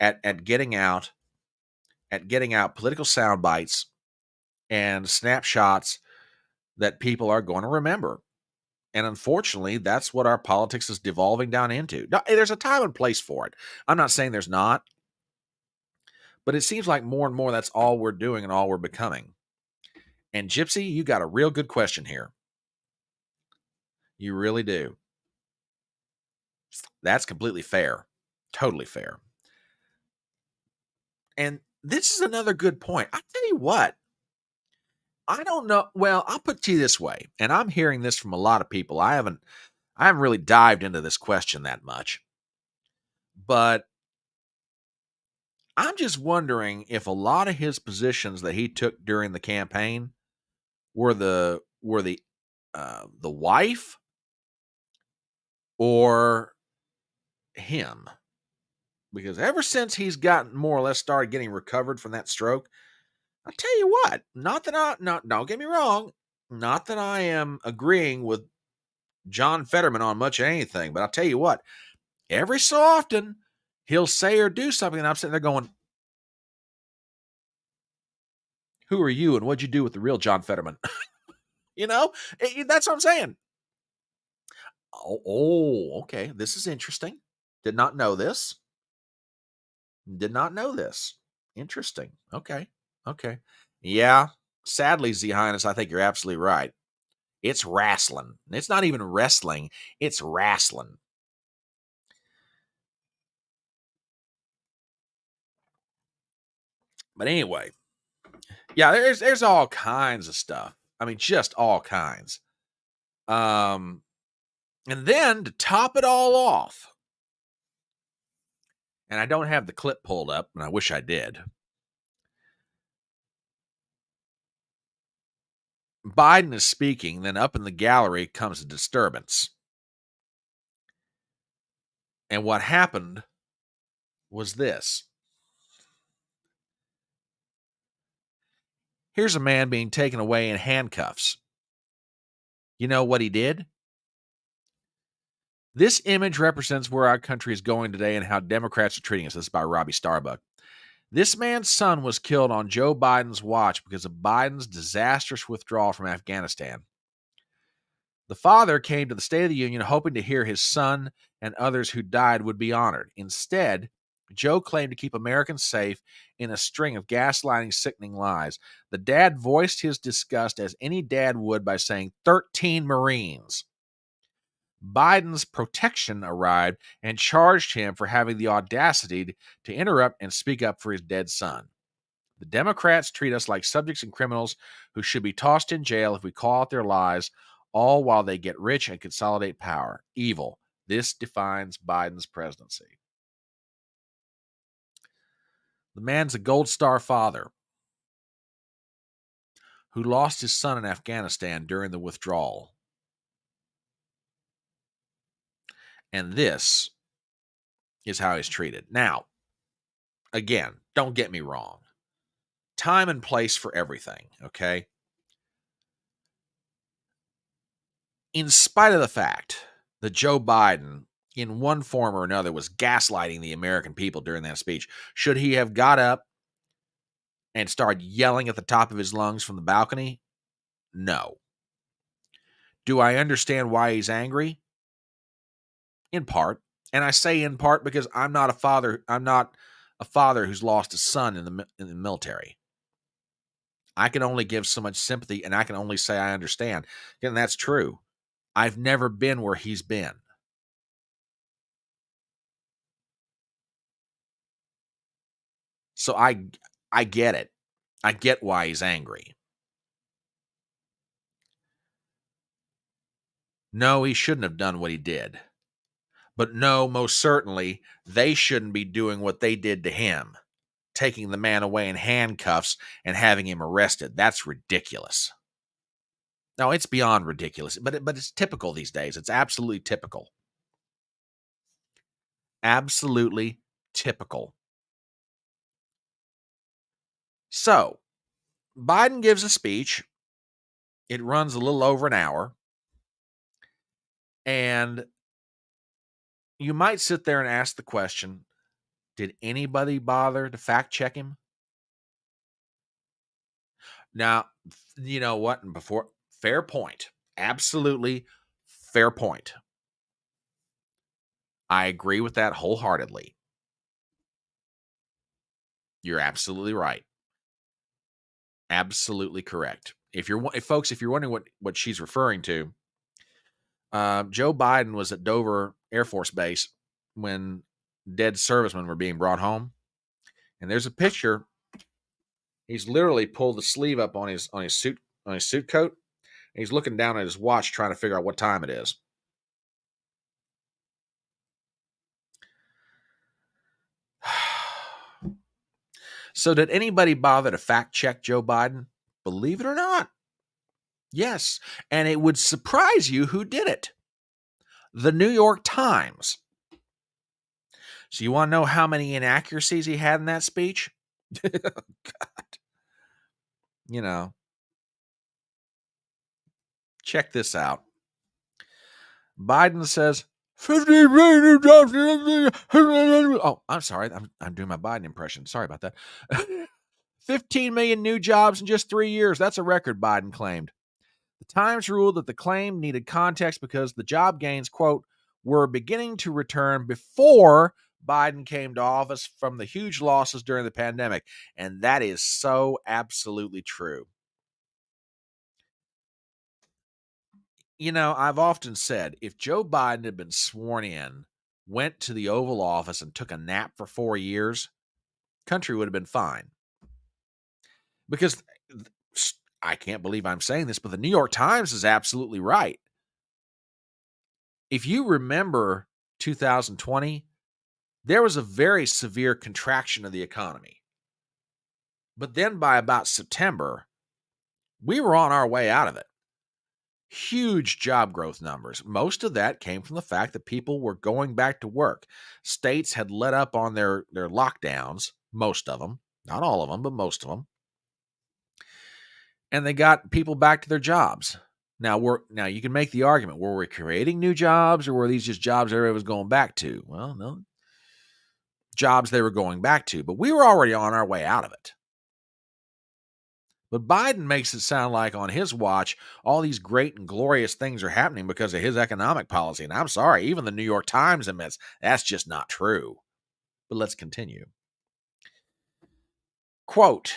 at getting out political sound bites and snapshots that people are going to remember. And unfortunately, that's what our politics is devolving down into. Now, there's a time and place for it. I'm not saying there's not, but it seems like more and more that's all we're doing and all we're becoming. And Gypsy, you got a real good question here. You really do. That's completely fair. Totally fair. And this is another good point. I tell you what, I don't know. Well, I'll put it to you this way, and I'm hearing this from a lot of people. I haven't really dived into this question that much, but I'm just wondering if a lot of his positions that he took during the campaign were the wife or him, because ever since he's gotten more or less started getting recovered from that stroke, I tell you what, don't get me wrong, not that I am agreeing with John Fetterman on much of anything, but I'll tell you what, every so often he'll say or do something, and I'm sitting there going, "Who are you, and what'd you do with the real John Fetterman?" That's what I'm saying. Okay. This is interesting. Did not know this. Did not know this. Interesting. Okay. Okay. Yeah. Sadly, Z Highness, I think you're absolutely right. It's wrestling. It's not even wrestling. It's wrestling. But anyway, yeah, there's all kinds of stuff. I mean, just all kinds. And then to top it all off, and I don't have the clip pulled up, and I wish I did. Biden is speaking, then up in the gallery comes a disturbance. And what happened was this. Here's a man being taken away in handcuffs. You know what he did? This image represents where our country is going today and how Democrats are treating us. This is by Robbie Starbuck. This man's son was killed on Joe Biden's watch because of Biden's disastrous withdrawal from Afghanistan. The father came to the State of the Union hoping to hear his son and others who died would be honored. Instead, Joe claimed to keep Americans safe in a string of gaslighting, sickening lies. The dad voiced his disgust as any dad would by saying 13 Marines. Biden's protection arrived and charged him for having the audacity to interrupt and speak up for his dead son. The Democrats treat us like subjects and criminals who should be tossed in jail if we call out their lies, all while they get rich and consolidate power. Evil. This defines Biden's presidency. The man's a Gold Star father who lost his son in Afghanistan during the withdrawal. And this is how he's treated. Now, again, don't get me wrong. Time and place for everything, okay? In spite of the fact that Joe Biden, in one form or another, was gaslighting the American people during that speech, should he have got up and started yelling at the top of his lungs from the balcony? No. Do I understand why he's angry? In part. And I say in part because I'm not a father. I'm not a father who's lost a son in the military. I can only give so much sympathy, and I can only say I understand. And that's true. I've never been where he's been. So I get it. I get why he's angry. No, he shouldn't have done what he did. But no, most certainly, they shouldn't be doing what they did to him, taking the man away in handcuffs and having him arrested. That's ridiculous. No, it's beyond ridiculous, but it's typical these days. It's absolutely typical. Absolutely typical. So, Biden gives a speech. It runs a little over an hour. And you might sit there and ask the question, did anybody bother to fact check him? Now, you know what? And before, fair point. Absolutely fair point. I agree with that wholeheartedly. You're absolutely right. Absolutely correct. If you're wondering what she's referring to, Joe Biden was at Dover Air Force Base when dead servicemen were being brought home, and there's a picture. He's literally pulled the sleeve up on his suit coat, and he's looking down at his watch trying to figure out what time it is. So did anybody bother to fact check Joe Biden? Believe it or not. Yes. And it would surprise you who did it. The New York Times. So you want to know how many inaccuracies he had in that speech? God. You know, check this out. Biden says 15 million new jobs. Oh, I'm sorry. I'm doing my Biden impression. Sorry about that. 15 million new jobs in just 3 years. That's a record, Biden claimed. The Times ruled that the claim needed context because the job gains, quote, were beginning to return before Biden came to office from the huge losses during the pandemic. And that is so absolutely true. You know, I've often said if Joe Biden had been sworn in, went to the Oval Office and took a nap for 4 years, country would have been fine. Because I can't believe I'm saying this, but the New York Times is absolutely right. If you remember 2020, there was a very severe contraction of the economy. But then by about September, we were on our way out of it. Huge job growth numbers. Most of that came from the fact that people were going back to work. States had let up on their lockdowns, most of them, not all of them, but most of them. And they got people back to their jobs. Now you can make the argument, were we creating new jobs or were these just jobs everybody was going back to? Well, no. Jobs they were going back to, but we were already on our way out of it. But Biden makes it sound like on his watch, all these great and glorious things are happening because of his economic policy. And I'm sorry, even the New York Times admits that's just not true. But let's continue. Quote,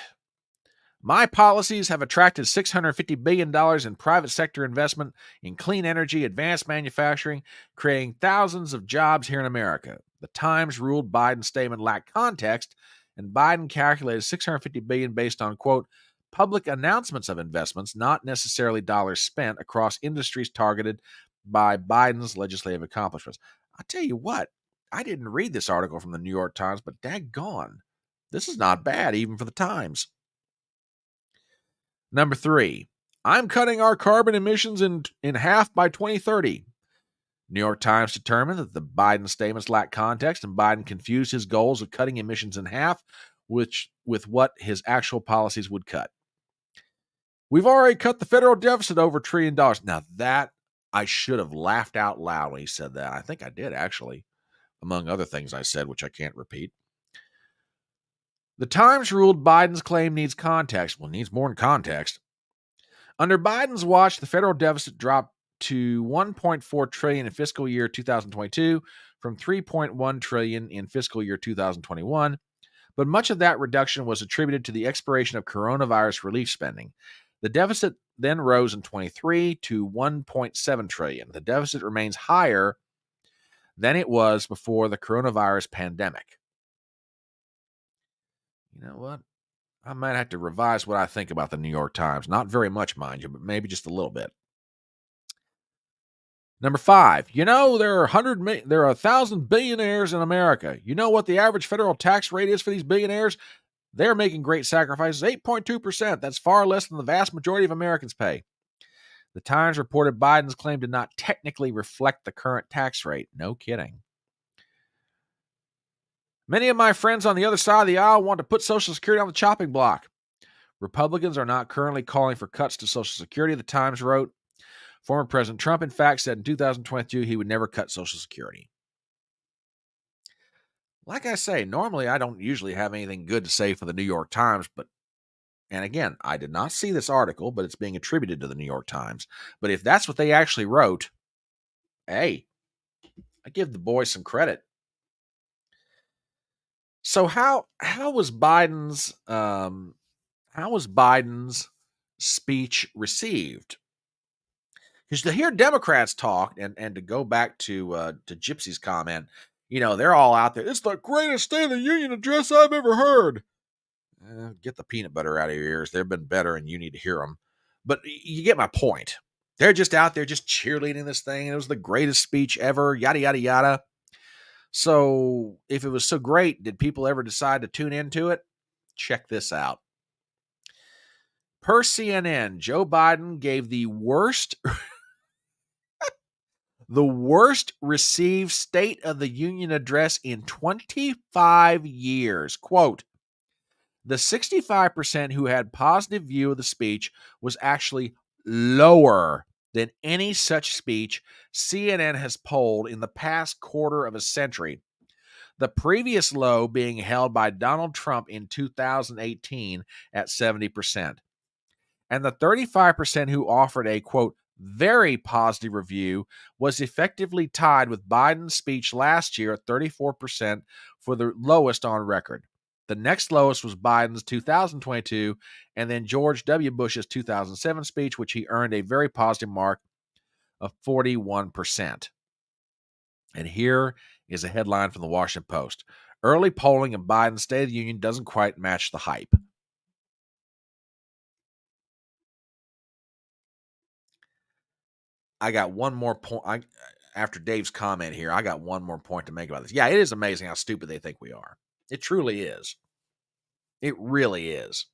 my policies have attracted $650 billion in private sector investment in clean energy, advanced manufacturing, creating thousands of jobs here in America. The Times ruled Biden's statement lacked context, and Biden calculated $650 billion based on, quote, public announcements of investments, not necessarily dollars spent across industries targeted by Biden's legislative accomplishments. I'll tell you what, I didn't read this article from the New York Times, but daggone, this is not bad even for the Times. Number 3, I'm cutting our carbon emissions in half by 2030. New York Times determined that the Biden statements lacked context and Biden confused his goals of cutting emissions in half with what his actual policies would cut. We've already cut the federal deficit over $1 trillion. Now that I should have laughed out loud when he said that. I think I did, actually, among other things I said, which I can't repeat. The Times ruled Biden's claim needs context. Well, it needs more than context. Under Biden's watch, the federal deficit dropped to $1.4 trillion in fiscal year 2022 from $3.1 trillion in fiscal year 2021, but much of that reduction was attributed to the expiration of coronavirus relief spending. The deficit then rose in 23 to $1.7 trillion. The deficit remains higher than it was before the coronavirus pandemic. You know what? I might have to revise what I think about the New York Times. Not very much, mind you, but maybe just a little bit. Number 5, you know, there are 1,000 billionaires in America. You know what the average federal tax rate is for these billionaires? They're making great sacrifices, 8.2%. That's far less than the vast majority of Americans pay. The Times reported Biden's claim did not technically reflect the current tax rate. No kidding. Many of my friends on the other side of the aisle want to put Social Security on the chopping block. Republicans are not currently calling for cuts to Social Security, the Times wrote. Former President Trump, in fact, said in 2022 he would never cut Social Security. Like I say, normally I don't usually have anything good to say for the New York Times, and again, I did not see this article, but it's being attributed to the New York Times. But if that's what they actually wrote, hey, I give the boy some credit. So how was Biden's speech received? Because to hear Democrats talk, and to go back to Gypsy's comment, they're all out there. It's the greatest State of the Union address I've ever heard. Get the peanut butter out of your ears. They've been better, and you need to hear them. But you get my point. They're just out there just cheerleading this thing. It was the greatest speech ever, yada, yada, yada. So if it was so great, did people ever decide to tune into it? Check this out. Per CNN, Joe Biden gave the worst received State of the Union address in 25 years. Quote, the 65% who had positive view of the speech was actually lower than any such speech CNN has polled in the past quarter of a century. The previous low being held by Donald Trump in 2018 at 70%. And the 35% who offered a, quote, very positive review was effectively tied with Biden's speech last year at 34% for the lowest on record. The next lowest was Biden's 2022 and then George W. Bush's 2007 speech, which he earned a very positive mark of 41%. And here is a headline from the Washington Post. Early polling of Biden's State of the Union doesn't quite match the hype. I got one more point. After Dave's comment here, I got one more point to make about this. Yeah, it is amazing how stupid they think we are. It truly is. It really is.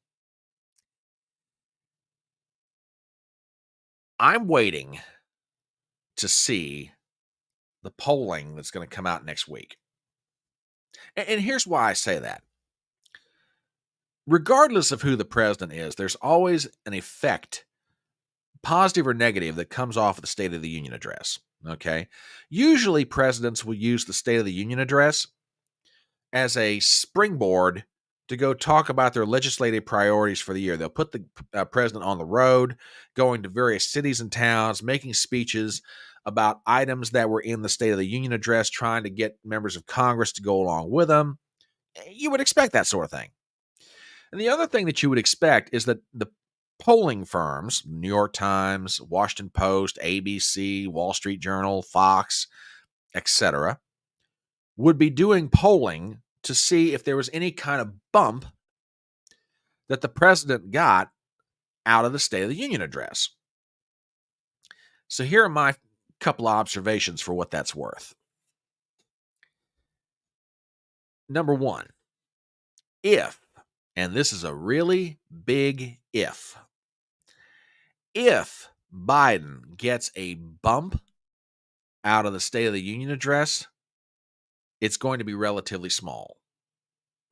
I'm waiting to see the polling that's going to come out next week. And here's why I say that. Regardless of who the president is, there's always an effect, positive or negative, that comes off of the State of the Union address. Okay. Usually presidents will use the State of the Union address as a springboard to go talk about their legislative priorities for the year. They'll put the president on the road, going to various cities and towns, making speeches about items that were in the State of the Union address, trying to get members of Congress to go along with them. You would expect that sort of thing. And the other thing that you would expect is that the polling firms, New York Times, Washington Post, ABC, Wall Street Journal, Fox, etc., would be doing polling to see if there was any kind of bump that the president got out of the State of the Union address. So here are my couple of observations for what that's worth. Number one, if, and this is a really big if Biden gets a bump out of the State of the Union address, it's going to be relatively small.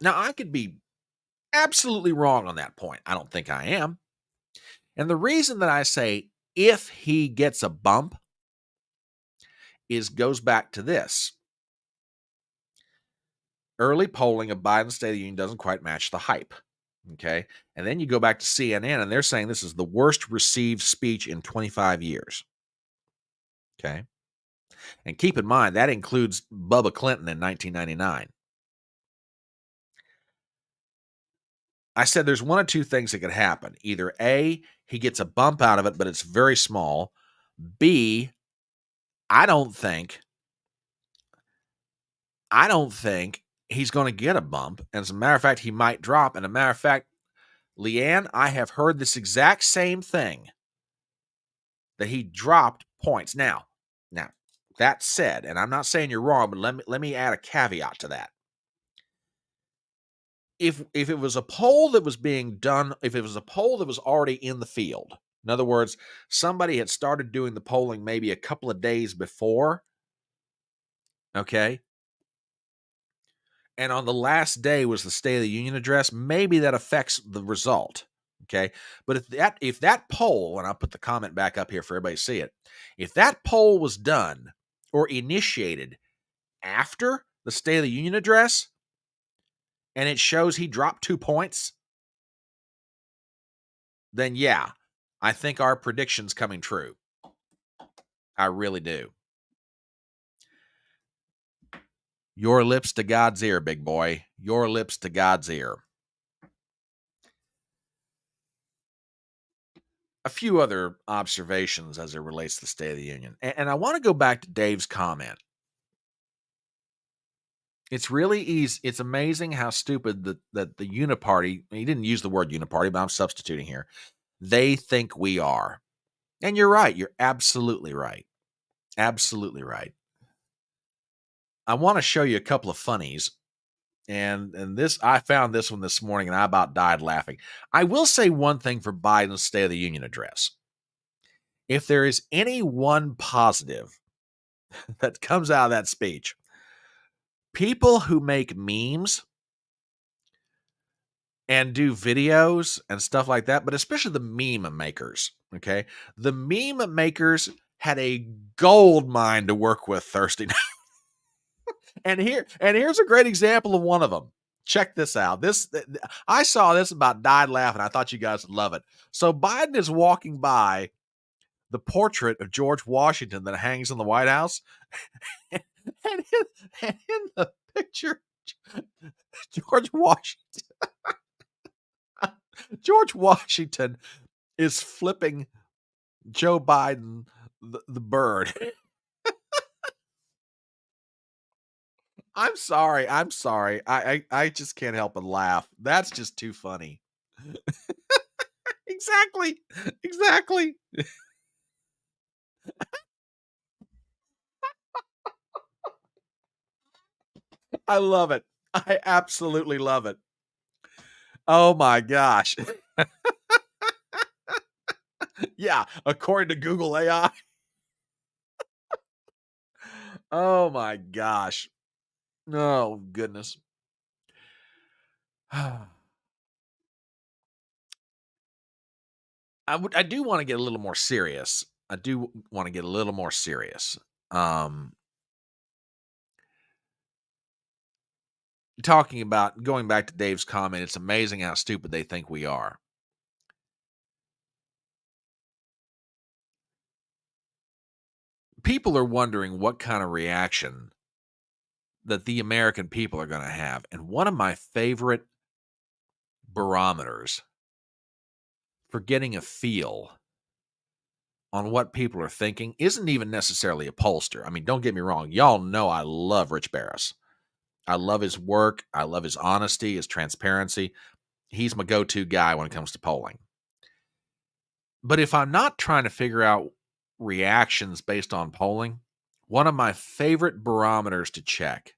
Now, I could be absolutely wrong on that point. I don't think I am. And the reason that I say if he gets a bump goes back to this. Early polling of Biden's State of the Union doesn't quite match the hype. Okay. And then you go back to CNN and they're saying this is the worst received speech in 25 years. Okay. And keep in mind, that includes Bubba Clinton in 1999. I said there's one of two things that could happen. Either A, he gets a bump out of it, but it's very small. B, I don't think he's going to get a bump. And as a matter of fact, he might drop. And as a matter of fact, Leanne, I have heard this exact same thing, that he dropped points. Now, that said, and I'm not saying you're wrong, but let me add a caveat to that. If it was a poll that was being done, if it was a poll that was already in the field, in other words, somebody had started doing the polling maybe a couple of days before, okay, and on the last day was the State of the Union address, maybe that affects the result. Okay. But if that poll, and I'll put the comment back up here for everybody to see it, if that poll was done or initiated after the State of the Union address and it shows he dropped 2 points, then yeah, I think our prediction's coming true. I really do. Your lips to God's ear, big boy. Your lips to God's ear. A few other observations as it relates to the State of the Union. And I want to go back to Dave's comment. It's really easy. It's amazing how stupid that the uniparty, he didn't use the word uniparty, but I'm substituting here. They think we are. And you're right. You're absolutely right. Absolutely right. I want to show you a couple of funnies. And this, I found this one this morning and I about died laughing. I will say one thing for Biden's State of the Union address. If there is any one positive that comes out of that speech, people who make memes and do videos and stuff like that, but especially the meme makers, okay? The meme makers had a gold mine to work with Thursday night. Here's a great example of one of them. Check this out. I saw this about died laughing. I thought you guys would love it. So Biden is walking by the portrait of George Washington that hangs in the White House. and, in the picture, George Washington is flipping Joe Biden the bird. I'm sorry. I just can't help but laugh. That's just too funny. Exactly. Exactly. I love it. I absolutely love it. Oh my gosh. Yeah, according to Google AI. Oh my gosh. Oh goodness. I do want to get a little more serious. I do want to get a little more serious. Um Talking about going back to Dave's comment, it's amazing how stupid they think we are. People are wondering what kind of reaction that the American people are going to have. And one of my favorite barometers for getting a feel on what people are thinking isn't even necessarily a pollster. I mean, don't get me wrong. Y'all know I love Rich Barris. I love his work. I love his honesty, his transparency. He's my go-to guy when it comes to polling. But if I'm not trying to figure out reactions based on polling, one of my favorite barometers to check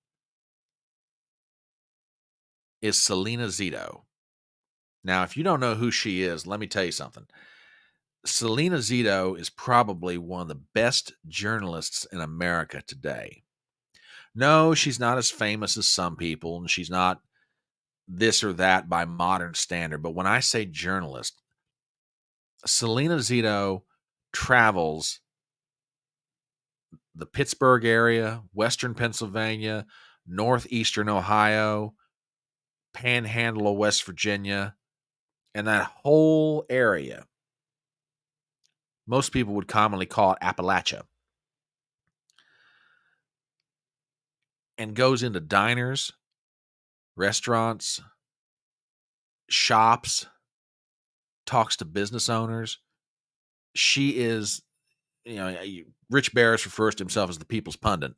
is Selena Zito. Now, if you don't know who she is, let me tell you something. Selena Zito is probably one of the best journalists in America today. No, she's not as famous as some people, and she's not this or that by modern standard. But when I say journalist, Selena Zito travels the Pittsburgh area, Western Pennsylvania, Northeastern Ohio, Panhandle of West Virginia, and that whole area. Most people would commonly call it Appalachia. And goes into diners, restaurants, shops, talks to business owners. She is, Rich Barris refers to himself as the people's pundit.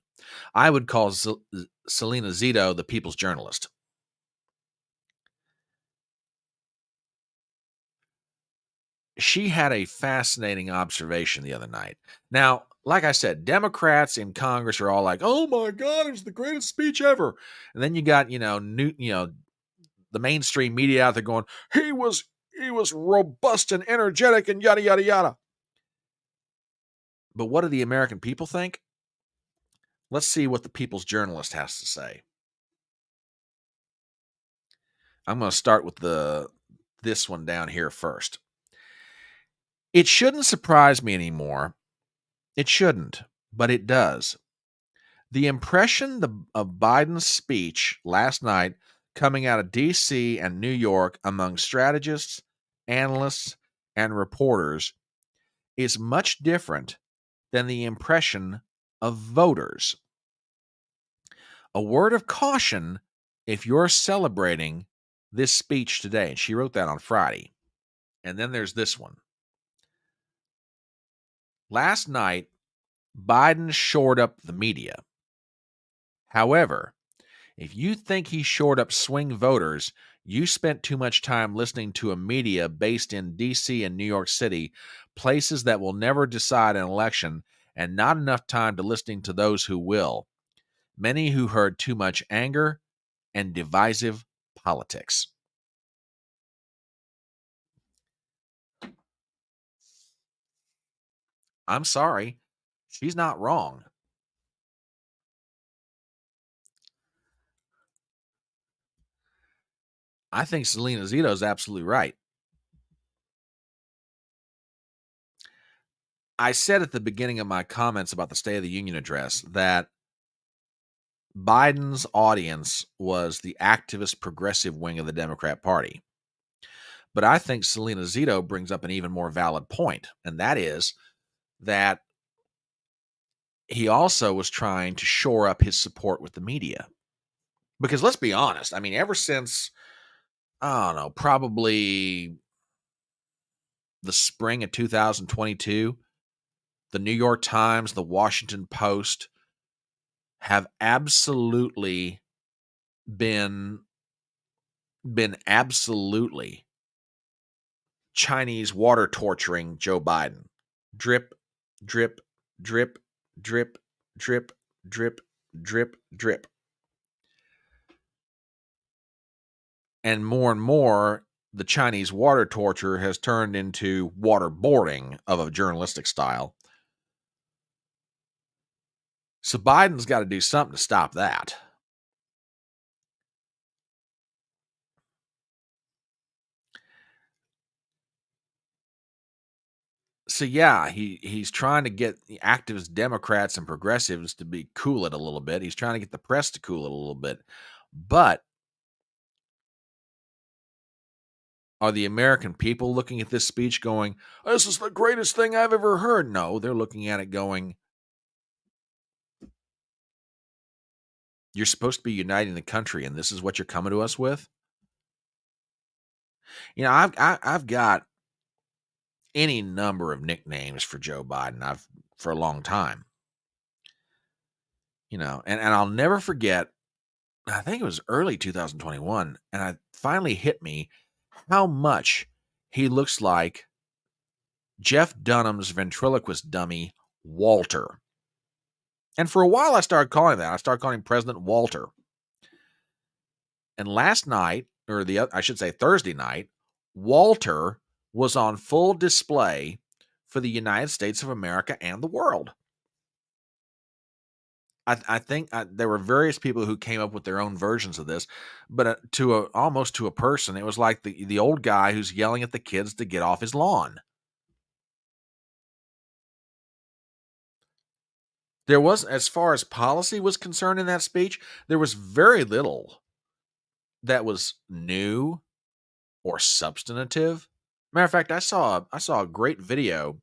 I would call Selena Zito the people's journalist. She had a fascinating observation the other night. Now, like I said, Democrats in Congress are all like, "Oh my God, it was the greatest speech ever," and then you got the mainstream media out there going, "He was robust and energetic and yada yada yada." But what do the American people think? Let's see what the people's journalist has to say. I'm going to start with the this one down here first. It shouldn't surprise me anymore. It shouldn't, but it does. The impression of Biden's speech last night coming out of D.C. and New York among strategists, analysts, and reporters is much different than the impression of voters. A word of caution if you're celebrating this speech today. And she wrote that on Friday. And then there's this one. Last night, Biden shored up the media. However, if you think he shored up swing voters, you spent too much time listening to a media based in D.C. and New York City, places that will never decide an election, and not enough time to listening to those who will. Many who heard too much anger and divisive politics. I'm sorry, she's not wrong. I think Selena Zito is absolutely right. I said at the beginning of my comments about the State of the Union address that Biden's audience was the activist progressive wing of the Democrat Party. But I think Selena Zito brings up an even more valid point, and that is that he also was trying to shore up his support with the media. Because let's be honest, I mean, ever since, I don't know, probably the spring of 2022, the New York Times, the Washington Post have absolutely been absolutely Chinese water torturing Joe Biden. Drip, drip, drip, drip, drip, drip, drip, drip. And more, the Chinese water torture has turned into waterboarding of a journalistic style. So Biden's got to do something to stop that. So yeah, he's trying to get the activist Democrats and progressives to be cool it a little bit. He's trying to get the press to cool it a little bit. But are the American people looking at this speech going, "This is the greatest thing I've ever heard"? No, they're looking at it going, "You're supposed to be uniting the country, and this is what you're coming to us with." You know, I've got any number of nicknames for Joe Biden. For a long time. You know, and I'll never forget. I think it was early 2021, and it finally hit me how much he looks like Jeff Dunham's ventriloquist dummy, Walter. And for a while, I started calling that. I started calling him President Walter. And last night, or I should say Thursday night, Walter was on full display for the United States of America and the world. I think there were various people who came up with their own versions of this, but almost to a person, it was like the old guy who's yelling at the kids to get off his lawn. There was, as far as policy was concerned in that speech, there was very little that was new or substantive. Matter of fact, I saw a great video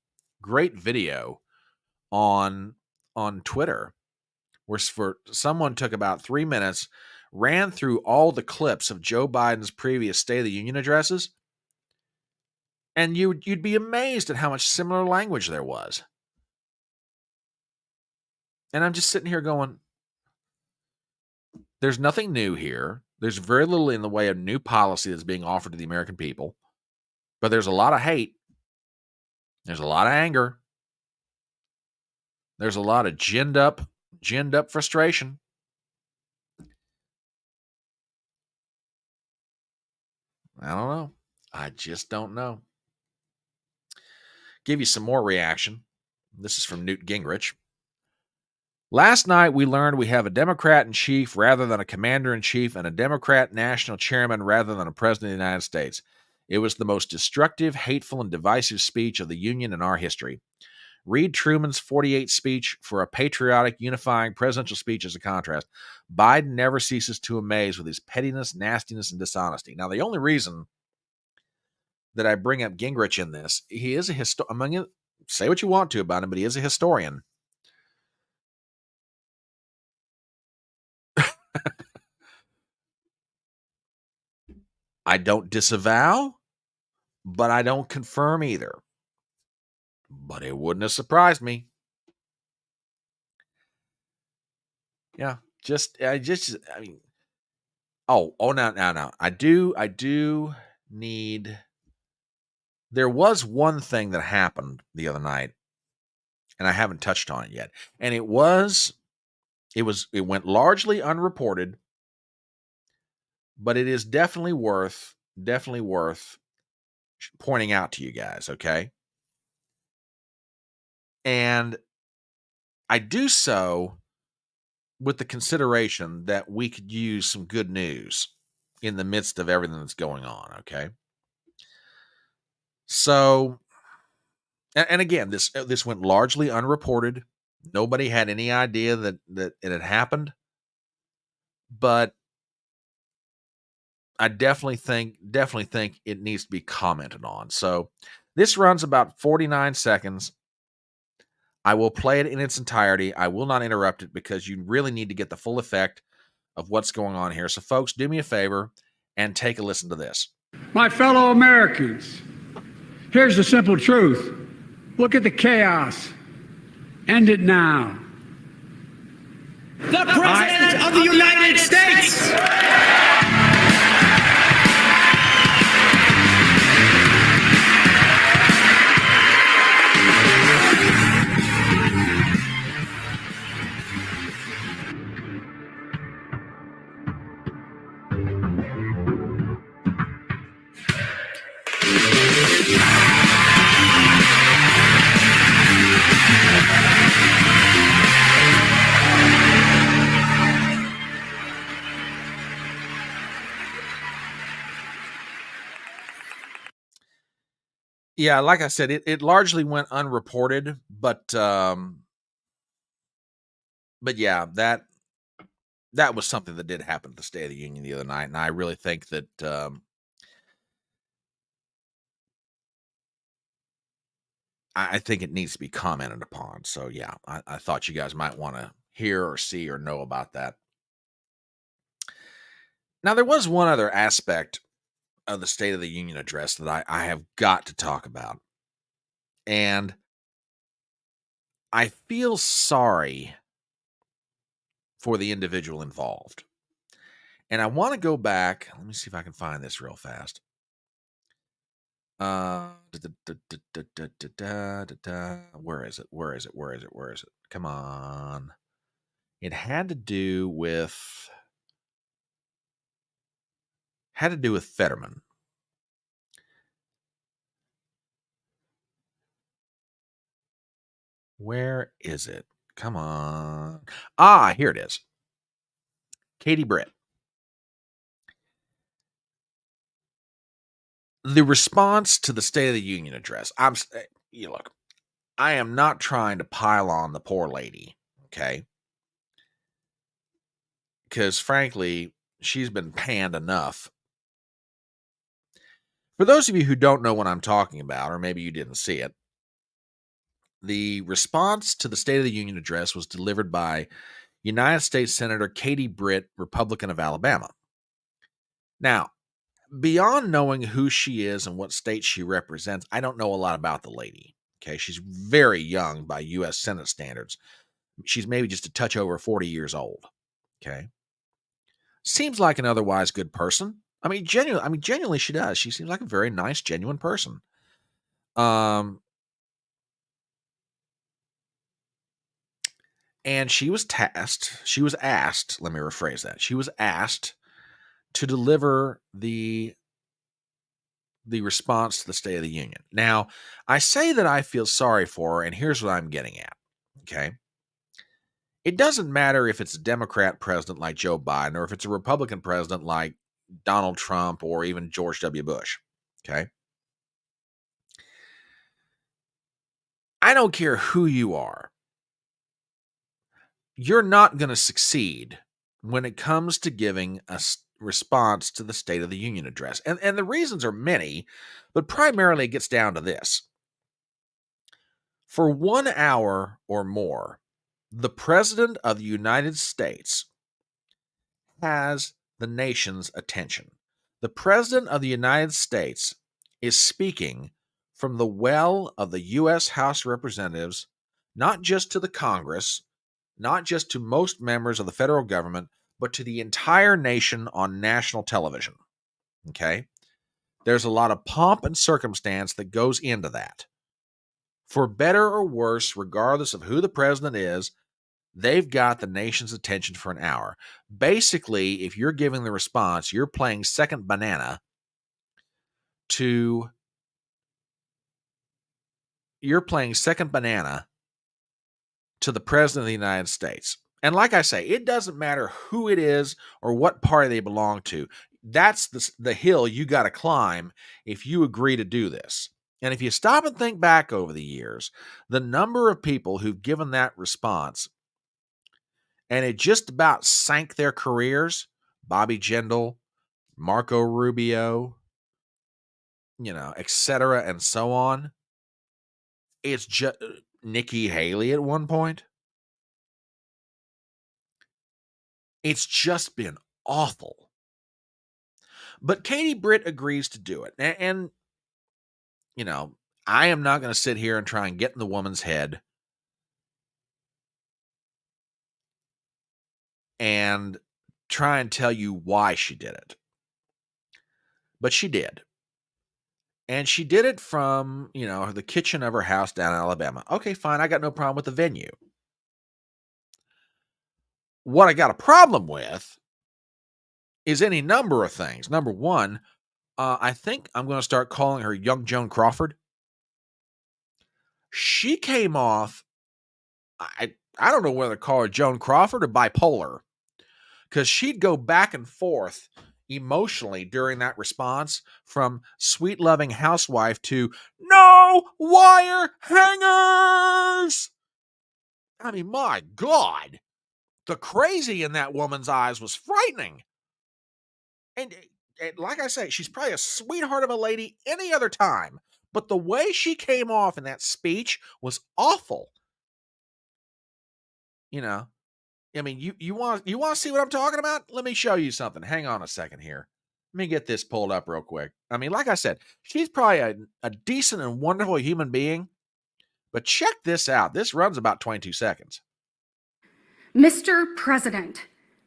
on Twitter where someone took about 3 minutes, ran through all the clips of Joe Biden's previous State of the Union addresses, and you'd be amazed at how much similar language there was. And I'm just sitting here going, there's nothing new here. There's very little in the way of new policy that's being offered to the American people, but there's a lot of hate. There's a lot of anger. There's a lot of ginned up frustration. I don't know. I just don't know. Give you some more reaction. This is from Newt Gingrich. Last night, we learned we have a Democrat in chief rather than a commander in chief and a Democrat national chairman rather than a president of the United States. It was the most destructive, hateful, and divisive speech of the Union in our history. Read Truman's 48 speech for a patriotic, unifying presidential speech as a contrast. Biden never ceases to amaze with his pettiness, nastiness, and dishonesty. Now, the only reason that I bring up Gingrich in this, he is a historian. Say what you want to about him, but he is a historian. I don't disavow, but I don't confirm either. But it wouldn't have surprised me. Yeah, I mean, no. I do need. There was one thing that happened the other night, and I haven't touched on it yet. And it went largely unreported, but it is definitely worth pointing out to you guys, okay? And I do so with the consideration that we could use some good news in the midst of everything that's going on, okay? So, and again, this went largely unreported. Nobody had any idea that it had happened, but I definitely think it needs to be commented on. So, this runs about 49 seconds. I will play it in its entirety. I will not interrupt it because you really need to get the full effect of what's going on here. So, folks, do me a favor and take a listen to this. My fellow Americans, here's the simple truth. Look at the chaos. End it now. The President of the United States! Yeah, like I said, it largely went unreported, but yeah, that was something that did happen at the State of the Union the other night, and I really think that I think it needs to be commented upon. So yeah, I thought you guys might want to hear or see or know about that. Now, there was one other aspect of the State of the Union address that I have got to talk about. And I feel sorry for the individual involved. And I want to go back. Let me see if I can find this real fast. Where is it? Where is it? Come on. It had to do with Fetterman. Where is it? Come on. Here it is. Katie Britt. The response to the State of the Union address. Look, I am not trying to pile on the poor lady, okay? Because frankly, she's been panned enough. For those of you who don't know what I'm talking about, or maybe you didn't see it, the response to the State of the Union address was delivered by United States Senator Katie Britt, Republican of Alabama. Now, beyond knowing who she is and what state she represents, I don't know a lot about the lady. Okay, she's very young by U.S. Senate standards. She's maybe just a touch over 40 years old. Okay, seems like an otherwise good person. Genuinely, she does. She seems like a very nice, genuine person. And she was asked, let me rephrase that. She was asked to deliver the response to the State of the Union. Now, I say that I feel sorry for her, and here's what I'm getting at. Okay. It doesn't matter if it's a Democrat president like Joe Biden or if it's a Republican president like Donald Trump or even George W. Bush. Okay. I don't care who you are. You're not going to succeed when it comes to giving a response to the State of the Union address. And the reasons are many, but primarily it gets down to this. For 1 hour or more, the President of the United States has the nation's attention. The President of the United States is speaking from the well of the U.S. House of Representatives, not just to the Congress, not just to most members of the federal government, but to the entire nation on national television. Okay? There's a lot of pomp and circumstance that goes into that. For better or worse, regardless of who the president is, they've got the nation's attention for an hour. Basically, if you're giving the response, you're playing second banana to the president of the United States. And like I say, it doesn't matter who it is or what party they belong to. That's the hill you got to climb if you agree to do this. And if you stop and think back over the years, the number of people who've given that response, and it just about sank their careers, Bobby Jindal, Marco Rubio, etc., and so on. It's just Nikki Haley at one point. It's just been awful. But Katie Britt agrees to do it. And I am not going to sit here and try and get in the woman's head and try and tell you why she did it. But she did. And she did it from, the kitchen of her house down in Alabama. Okay, fine. I got no problem with the venue. What I got a problem with is any number of things. Number one, I think I'm going to start calling her Young Joan Crawford. She came off, I don't know whether to call her Joan Crawford or bipolar, because she'd go back and forth emotionally during that response from sweet loving housewife to no wire hangers. I mean, my God, the crazy in that woman's eyes was frightening. And like I say, she's probably a sweetheart of a lady any other time, but the way she came off in that speech was awful. I mean, you want to see what I'm talking about? Let me show you something. Hang on a second here. Let me get this pulled up real quick. I mean, like I said, she's probably a decent and wonderful human being, but check this out. This runs about 22 seconds. Mr. President,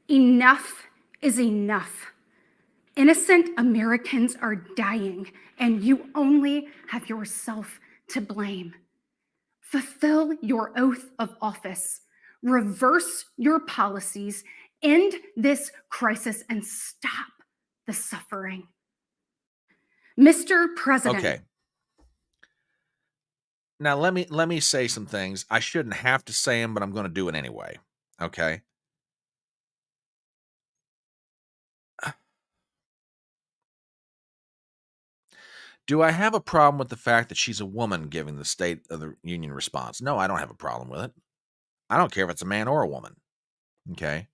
enough is enough. Innocent Americans are dying, and you only have yourself to blame. Fulfill your oath of office. Reverse your policies, end this crisis, and stop the suffering. Mr. President. Okay. Now let me say some things. I shouldn't have to say them, but I'm going to do it anyway. Okay. Do I have a problem with the fact that she's a woman giving the State of the Union response? No, I don't have a problem with it. I don't care if it's a man or a woman. Okay.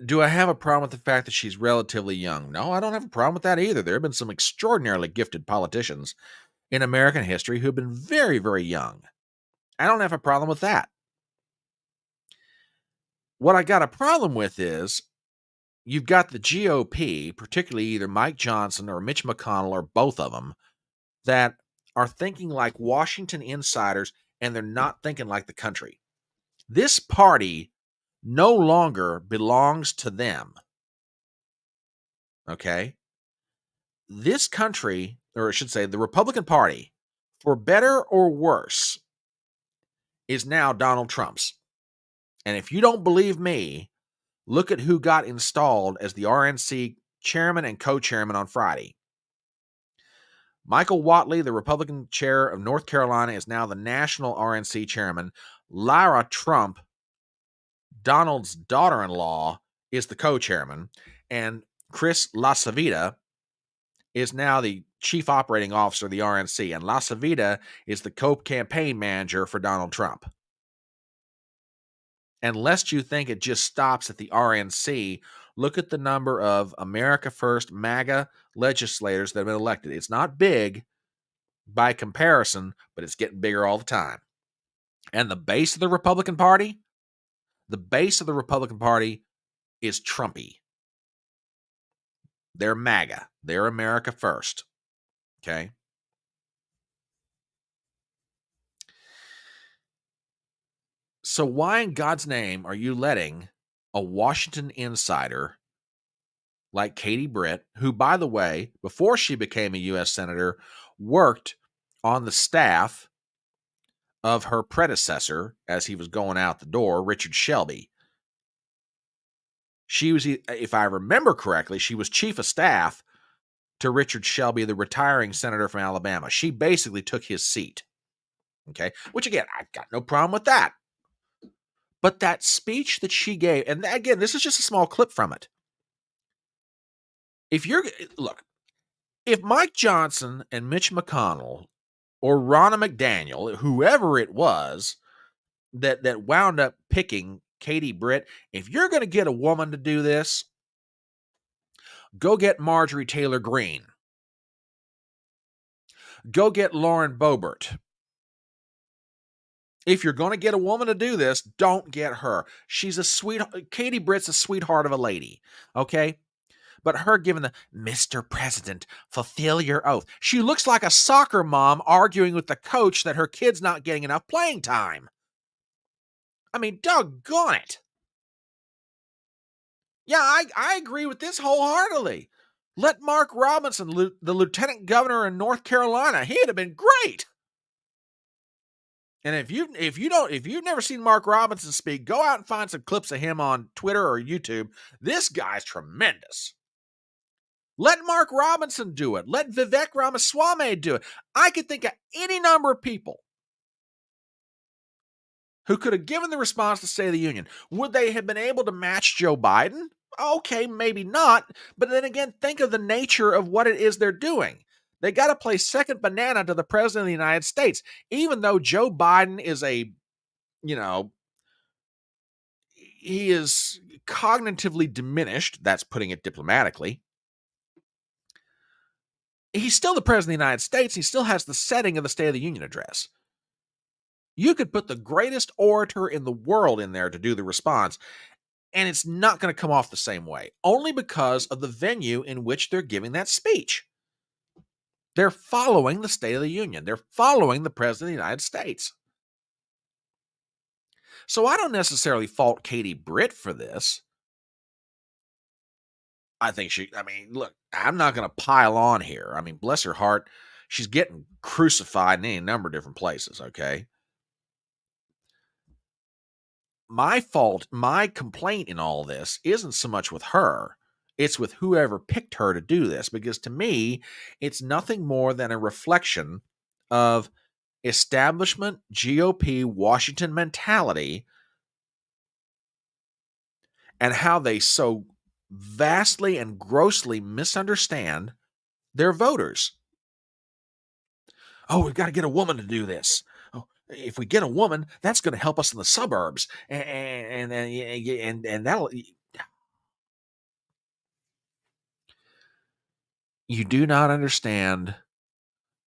Do I have a problem with the fact that she's relatively young? No, I don't have a problem with that either. There have been some extraordinarily gifted politicians in American history who've been very, very young. I don't have a problem with that. What I got a problem with is you've got the GOP, particularly either Mike Johnson or Mitch McConnell or both of them, that are thinking like Washington insiders, and they're not thinking like the country. This party no longer belongs to them. Okay? This country, or I should say the Republican Party, for better or worse, is now Donald Trump's. And if you don't believe me, look at who got installed as the RNC chairman and co-chairman on Friday. Michael Whatley, the Republican chair of North Carolina, is now the national RNC chairman. Lara Trump, Donald's daughter-in-law, is the co-chairman. And Chris LaCivita, is now the chief operating officer of the RNC, and La Savita is the co-campaign manager for Donald Trump. And lest you think it just stops at the RNC, look at the number of America First MAGA legislators that have been elected. It's not big by comparison, but it's getting bigger all the time. And the base of the Republican Party is Trumpy. They're MAGA. They're America First. Okay? So why in God's name are you letting a Washington insider like Katie Britt, who, by the way, before she became a U.S. Senator, worked on the staff of her predecessor as he was going out the door, Richard Shelby. She was, if I remember correctly, she was chief of staff to Richard Shelby, the retiring senator from Alabama. She basically took his seat. Okay? Which, again, I've got no problem with that. But that speech that she gave, and again, this is just a small clip from it. If Mike Johnson and Mitch McConnell or Ronna McDaniel, whoever it was that wound up picking Katie Britt, if you're going to get a woman to do this, go get Marjorie Taylor Greene. Go get Lauren Boebert. If you're going to get a woman to do this, don't get her. She's a sweetheart. Katie Britt's a sweetheart of a lady, okay? But her giving the, Mr. President, fulfill your oath. She looks like a soccer mom arguing with the coach that her kid's not getting enough playing time. I mean, doggone it. Yeah, I agree with this wholeheartedly. Let Mark Robinson, the lieutenant governor in North Carolina, he'd have been great. And if you've never seen Mark Robinson speak, go out and find some clips of him on Twitter or YouTube. This guy's tremendous. Let Mark Robinson do it. Let Vivek Ramaswamy do it. I could think of any number of people who could have given the response to State of the Union. Would they have been able to match Joe Biden? Okay, maybe not. But then again, think of the nature of what it is they're doing. They got to play second banana to the President of the United States. Even though Joe Biden is he is cognitively diminished, that's putting it diplomatically. He's still the President of the United States. He still has the setting of the State of the Union address. You could put the greatest orator in the world in there to do the response, and it's not going to come off the same way, only because of the venue in which they're giving that speech. They're following the State of the Union. They're following the President of the United States. So I don't necessarily fault Katie Britt for this. I think look, I'm not going to pile on here. I mean, bless her heart, she's getting crucified in any number of different places, okay? My complaint in all this isn't so much with her. It's with whoever picked her to do this, because to me, it's nothing more than a reflection of establishment GOP Washington mentality and how they so vastly and grossly misunderstand their voters. Oh, we've got to get a woman to do this. Oh, if we get a woman, that's going to help us in the suburbs, and that'll. You do not understand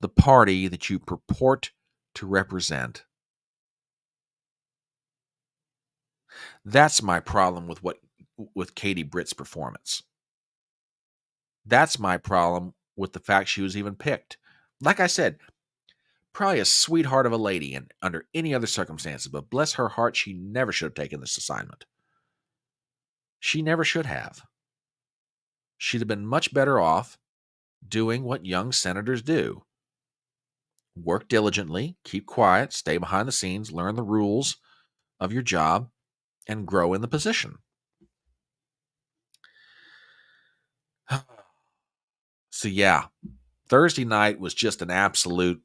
the party that you purport to represent. That's my problem with Katie Britt's performance. That's my problem with the fact she was even picked. Like I said, probably a sweetheart of a lady and under any other circumstances, but bless her heart, she never should have taken this assignment. She never should have. She'd have been much better off doing what young senators do. Work diligently, keep quiet, stay behind the scenes, learn the rules of your job, and grow in the position. So yeah, Thursday night was just an absolute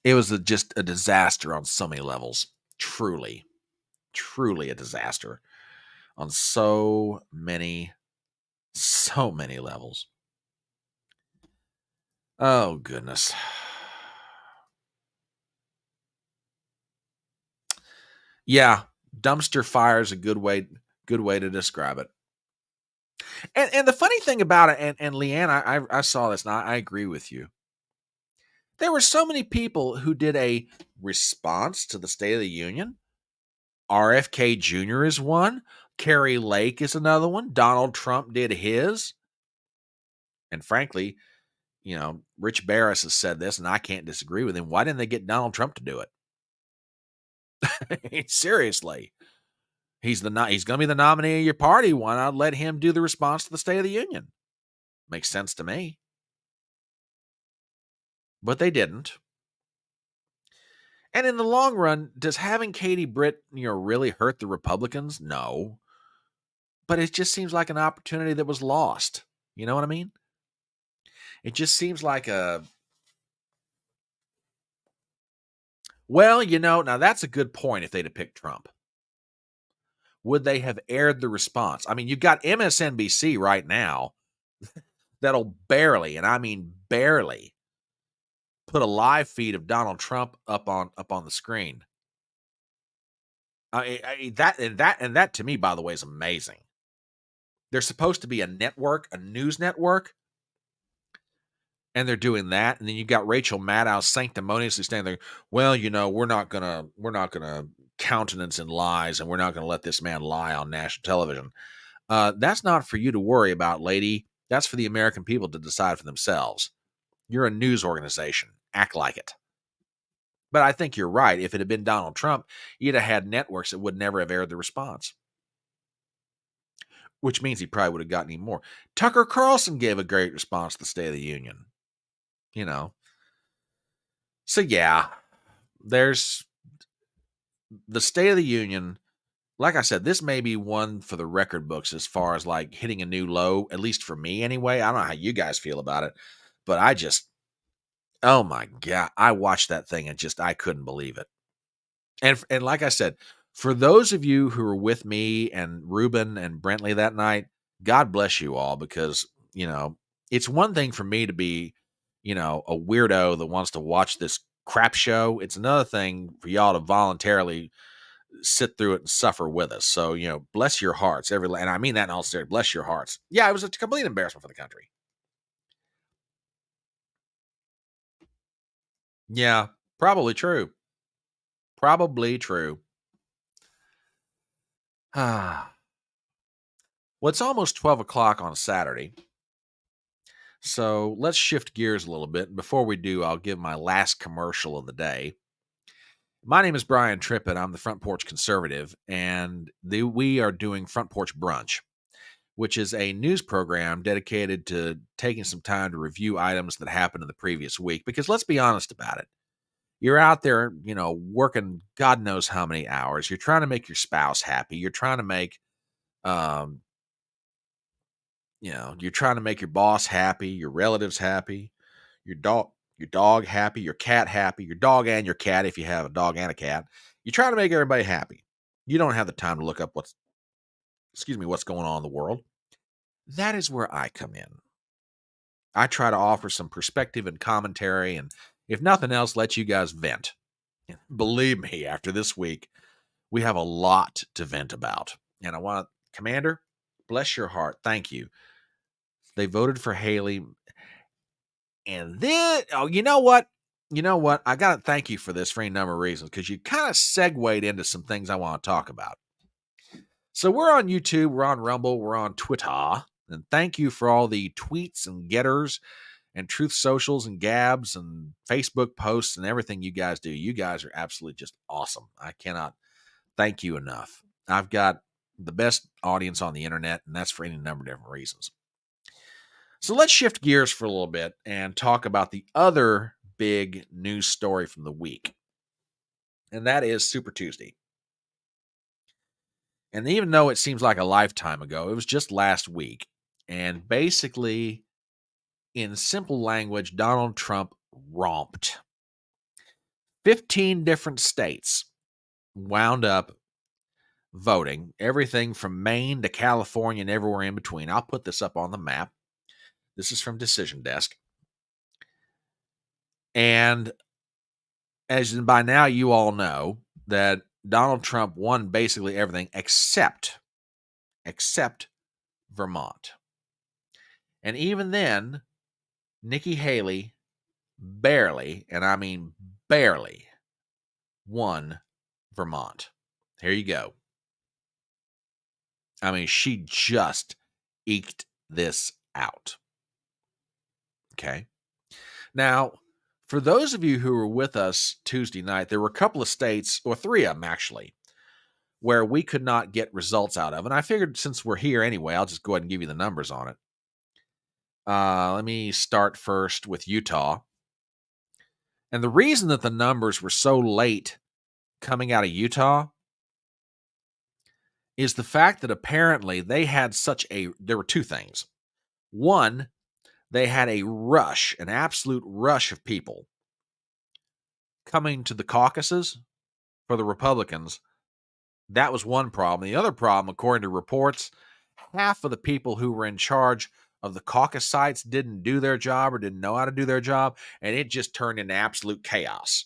it was just a disaster on so many levels. Truly a disaster. on so many levels. Oh, goodness. Yeah, dumpster fire is a good way to describe it. And the funny thing about it, and Leanne, I saw this, and I agree with you. There were so many people who did a response to the State of the Union. RFK Jr. is one. Carrie Lake is another one. Donald Trump did his. And frankly, Rich Barris has said this, and I can't disagree with him. Why didn't they get Donald Trump to do it? Seriously. He's going to be the nominee of your party. Why not let him do the response to the State of the Union? Makes sense to me. But they didn't. And in the long run, does having Katie Britt, really hurt the Republicans? No. But it just seems like an opportunity that was lost. You know what I mean? It just seems like now that's a good point if they'd have picked Trump. Would they have aired the response? I mean, you've got MSNBC right now that'll barely, and I mean barely, put a live feed of Donald Trump up on the screen. That to me, by the way, is amazing. They're supposed to be a network, a news network, and they're doing that. And then you've got Rachel Maddow sanctimoniously standing there. Well, we're not gonna countenance in lies, and we're not gonna let this man lie on national television. That's not for you to worry about, lady. That's for the American people to decide for themselves. You're a news organization. Act like it. But I think you're right. If it had been Donald Trump, you'd have had networks that would never have aired the response. Which means he probably would have gotten even more. Tucker Carlson gave a great response to the State of the Union. So yeah, there's the State of the Union. Like I said, this may be one for the record books as far as like hitting a new low, at least for me anyway. I don't know how you guys feel about it, but oh my God, I watched that thing and I couldn't believe it. And like I said, for those of you who were with me and Ruben and Brentley that night, God bless you all, because, it's one thing for me to be, a weirdo that wants to watch this crap show. It's another thing for y'all to voluntarily sit through it and suffer with us. So, bless your hearts. And I mean that in all sincerity, bless your hearts. Yeah, it was a complete embarrassment for the country. Yeah, probably true. Probably true. Well, it's almost 12 o'clock on a Saturday. So let's shift gears a little bit. And before we do, I'll give my last commercial of the day. My name is Brian Trippett. I'm the Front Porch Conservative, and we are doing Front Porch Brunch, which is a news program dedicated to taking some time to review items that happened in the previous week. Because let's be honest about it. You're out there, working God knows how many hours. You're trying to make your spouse happy. You're trying to make, you're trying to make your boss happy, your relatives happy, your dog happy, your cat happy, your dog and your cat if you have a dog and a cat. You're trying to make everybody happy. You don't have the time to look up what's going on in the world. That is where I come in. I try to offer some perspective and commentary, and if nothing else, let you guys vent. Believe me, after this week, we have a lot to vent about. And I want Commander, bless your heart. Thank you. They voted for Haley. And then, you know what? I got to thank you for this for any number of reasons, because you kind of segued into some things I want to talk about. So we're on YouTube, we're on Rumble, we're on Twitter. And thank you for all the tweets and Gettrs and Truth Socials and Gabs and Facebook posts and everything you guys do. You guys are absolutely just awesome. I cannot thank you enough. I've got the best audience on the internet, and that's for any number of different reasons. So let's shift gears for a little bit and talk about the other big news story from the week. And that is Super Tuesday. And even though it seems like a lifetime ago, it was just last week. And basically, in simple language, Donald Trump romped. 15 different states wound up voting, everything from Maine to California and everywhere in between. I'll put this up on the map. This is from Decision Desk. And as by now you all know that Donald Trump won basically everything except Vermont. And even then, Nikki Haley barely, and I mean barely, won Vermont. Here you go. I mean, she just eked this out. Okay. Now, for those of you who were with us Tuesday night, there were a couple of states, or three of them actually, where we could not get results out of. And I figured since we're here anyway, I'll just go ahead and give you the numbers on it. Let me start first with Utah. And the reason that the numbers were so late coming out of Utah is the fact that apparently they had there were two things. One, they had a rush, an absolute rush of people coming to the caucuses for the Republicans. That was one problem. The other problem, according to reports, half of the people who were in charge of the caucus sites didn't do their job or didn't know how to do their job, and it just turned into absolute chaos.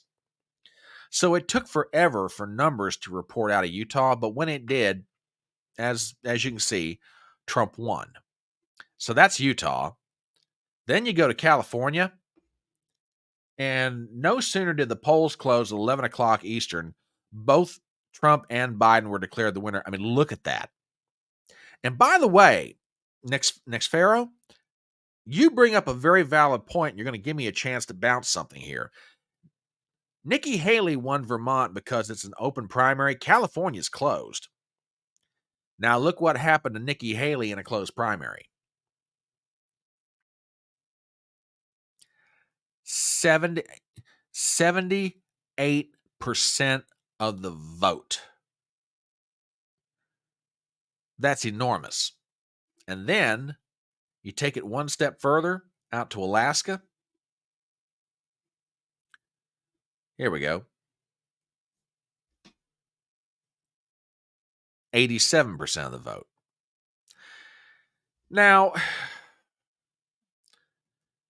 So it took forever for numbers to report out of Utah, but when it did, as you can see, Trump won. So that's Utah. Then you go to California, and no sooner did the polls close at 11 o'clock Eastern, both Trump and Biden were declared the winner. I mean, look at that. And by the way, next Pharaoh, you bring up a very valid point. You're going to give me a chance to bounce something here. Nikki Haley won Vermont because it's an open primary. California's closed. Now look what happened to Nikki Haley in a closed primary. 78% of the vote. That's enormous. And then you take it one step further out to Alaska. Here we go. 87% of the vote. Now,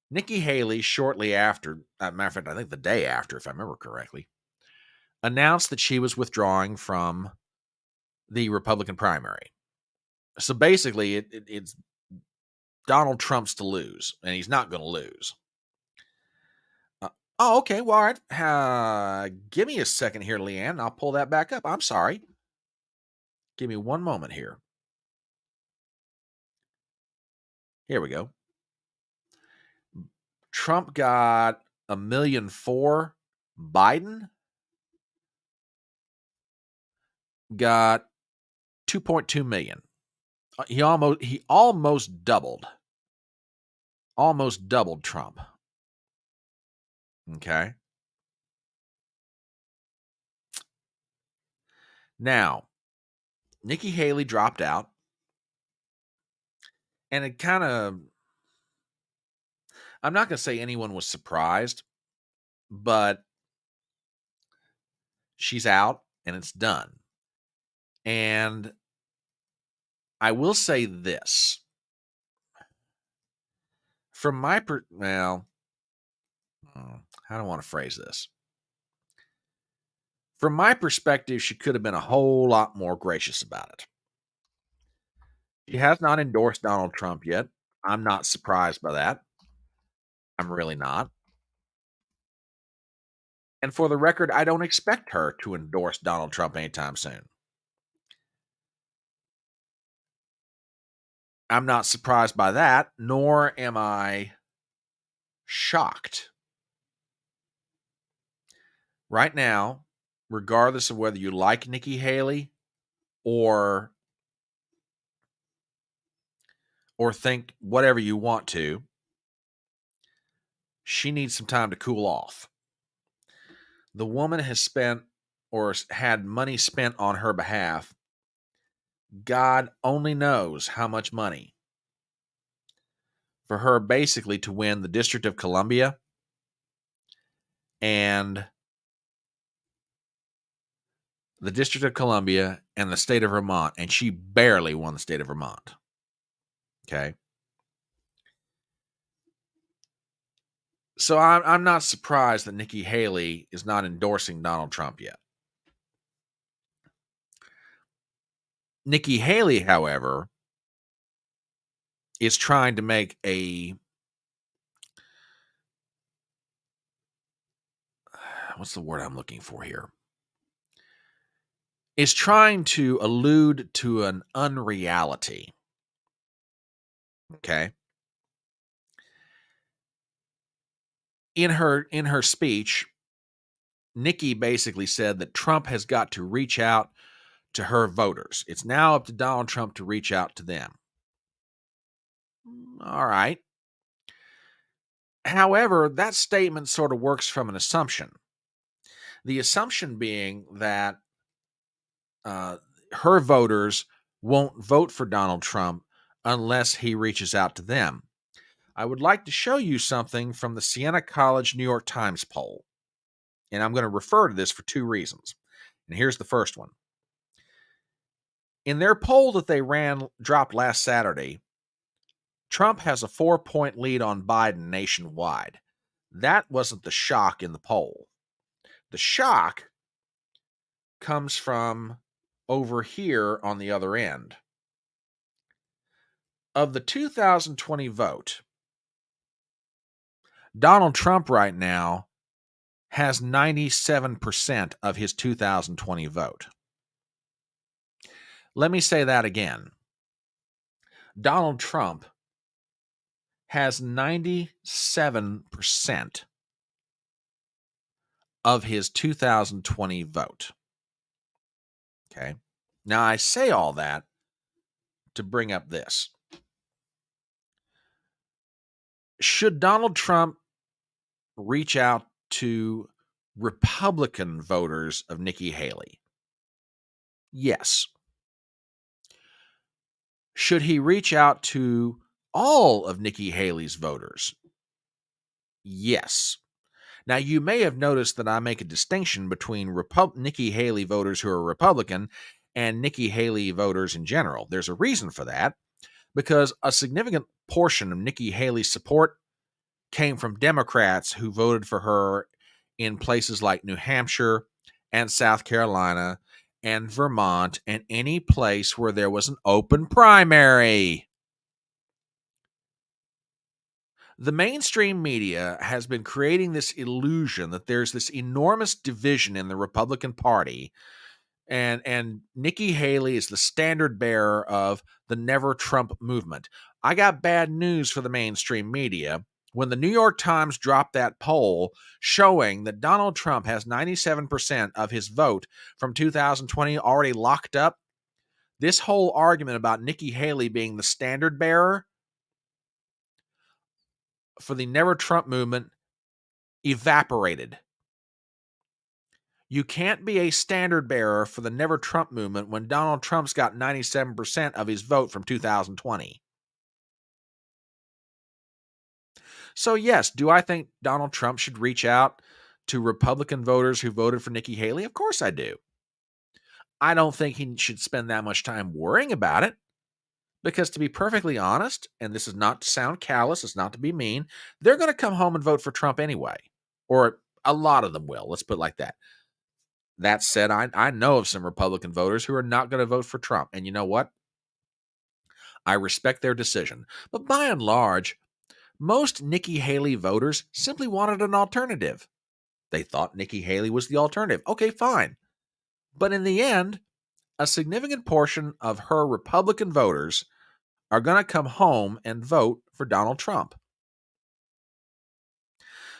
Nikki Haley, shortly after, matter of fact, I think the day after, if I remember correctly, announced that she was withdrawing from the Republican primary. So basically, it's Donald Trump's to lose, and he's not going to lose. Okay. Well, all right. Give me a second here, Leanne. I'll pull that back up. I'm sorry. Give me one moment here. Here we go. Trump got 1,000,004. Biden got 2.2 million. He almost doubled. Almost doubled Trump. Okay. Now, Nikki Haley dropped out. And it kind of, I'm not going to say anyone was surprised, but she's out and it's done. And I will say this. From my, how do I want to phrase this? From my perspective, she could have been a whole lot more gracious about it. She has not endorsed Donald Trump yet. I'm not surprised by that. I'm really not. And for the record, I don't expect her to endorse Donald Trump anytime soon. I'm not surprised by that, nor am I shocked. Right now, regardless of whether you like Nikki Haley or think whatever you want to, she needs some time to cool off. The woman has spent or had money spent on her behalf. God only knows how much money for her basically to win the District of Columbia and the District of Columbia, and the state of Vermont, and she barely won the state of Vermont. Okay. So I'm not surprised that Nikki Haley is not endorsing Donald Trump yet. Nikki Haley, however, is trying to make what's the word I'm looking for here? Is trying to allude to an unreality. Okay. In her speech, Nikki basically said that Trump has got to reach out to her voters. It's now up to Donald Trump to reach out to them. All right. However, that statement sort of works from an assumption. The assumption being that her voters won't vote for Donald Trump unless he reaches out to them. I would like to show you something from the Siena College New York Times poll. And I'm going to refer to this for two reasons. And here's the first one. In their poll that they dropped last Saturday, Trump has a 4-point lead on Biden nationwide. That wasn't the shock in the poll. The shock comes from over here on the other end. Of the 2020 vote, Donald Trump right now has 97% of his 2020 vote. Let me say that again. Donald Trump has 97% of his 2020 vote. Okay. Now, I say all that to bring up this. Should Donald Trump reach out to Republican voters of Nikki Haley? Yes. Should he reach out to all of Nikki Haley's voters? Yes. Now, you may have noticed that I make a distinction between Nikki Haley voters who are Republican and Nikki Haley voters in general. There's a reason for that, because a significant portion of Nikki Haley's support came from Democrats who voted for her in places like New Hampshire and South Carolina and Vermont and any place where there was an open primary. The mainstream media has been creating this illusion that there's this enormous division in the Republican Party, and Nikki Haley is the standard bearer of the Never Trump movement. I got bad news for the mainstream media. When the New York Times dropped that poll showing that Donald Trump has 97% of his vote from 2020 already locked up, this whole argument about Nikki Haley being the standard bearer for the Never Trump movement evaporated. You can't be a standard bearer for the Never Trump movement when Donald Trump's got 97% of his vote from 2020. So yes, do I think Donald Trump should reach out to Republican voters who voted for Nikki Haley? Of course I do. I don't think he should spend that much time worrying about it, because to be perfectly honest, and this is not to sound callous, it's not to be mean, they're going to come home and vote for Trump anyway. Or a lot of them will. Let's put it like that. That said, I know of some Republican voters who are not going to vote for Trump. And you know what? I respect their decision. But by and large, most Nikki Haley voters simply wanted an alternative. They thought Nikki Haley was the alternative. Okay, fine. But in the end, a significant portion of her Republican voters are going to come home and vote for Donald Trump.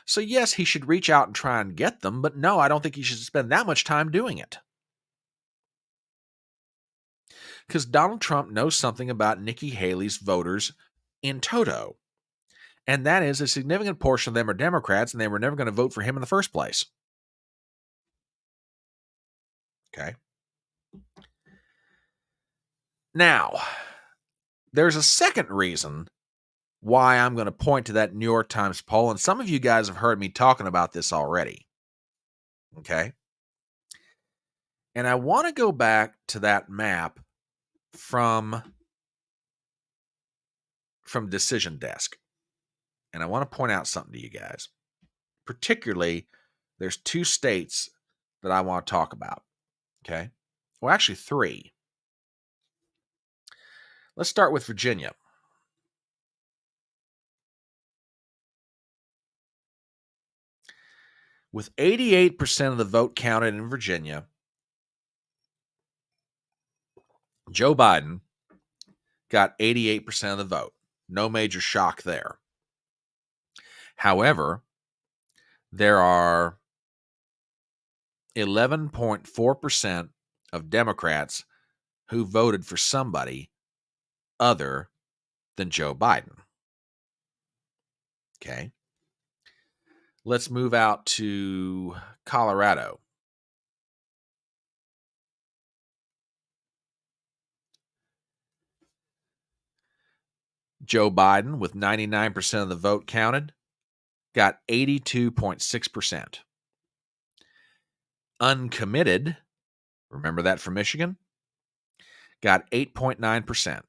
So yes, he should reach out and try and get them, but no, I don't think he should spend that much time doing it. Because Donald Trump knows something about Nikki Haley's voters in toto. And that is a significant portion of them are Democrats, and they were never going to vote for him in the first place. Okay. Now, there's a second reason why I'm going to point to that New York Times poll, and some of you guys have heard me talking about this already. Okay. And I want to go back to that map from Decision Desk. And I want to point out something to you guys. Particularly, there's 2 states that I want to talk about. Okay? Well, actually 3. Let's start with Virginia. With 88% of the vote counted in Virginia, Joe Biden got 88% of the vote. No major shock there. However, there are 11.4% of Democrats who voted for somebody other than Joe Biden. Okay. Let's move out to Colorado. Joe Biden, with 99% of the vote counted, got 82.6%. Uncommitted, remember that from Michigan, got 8.9%.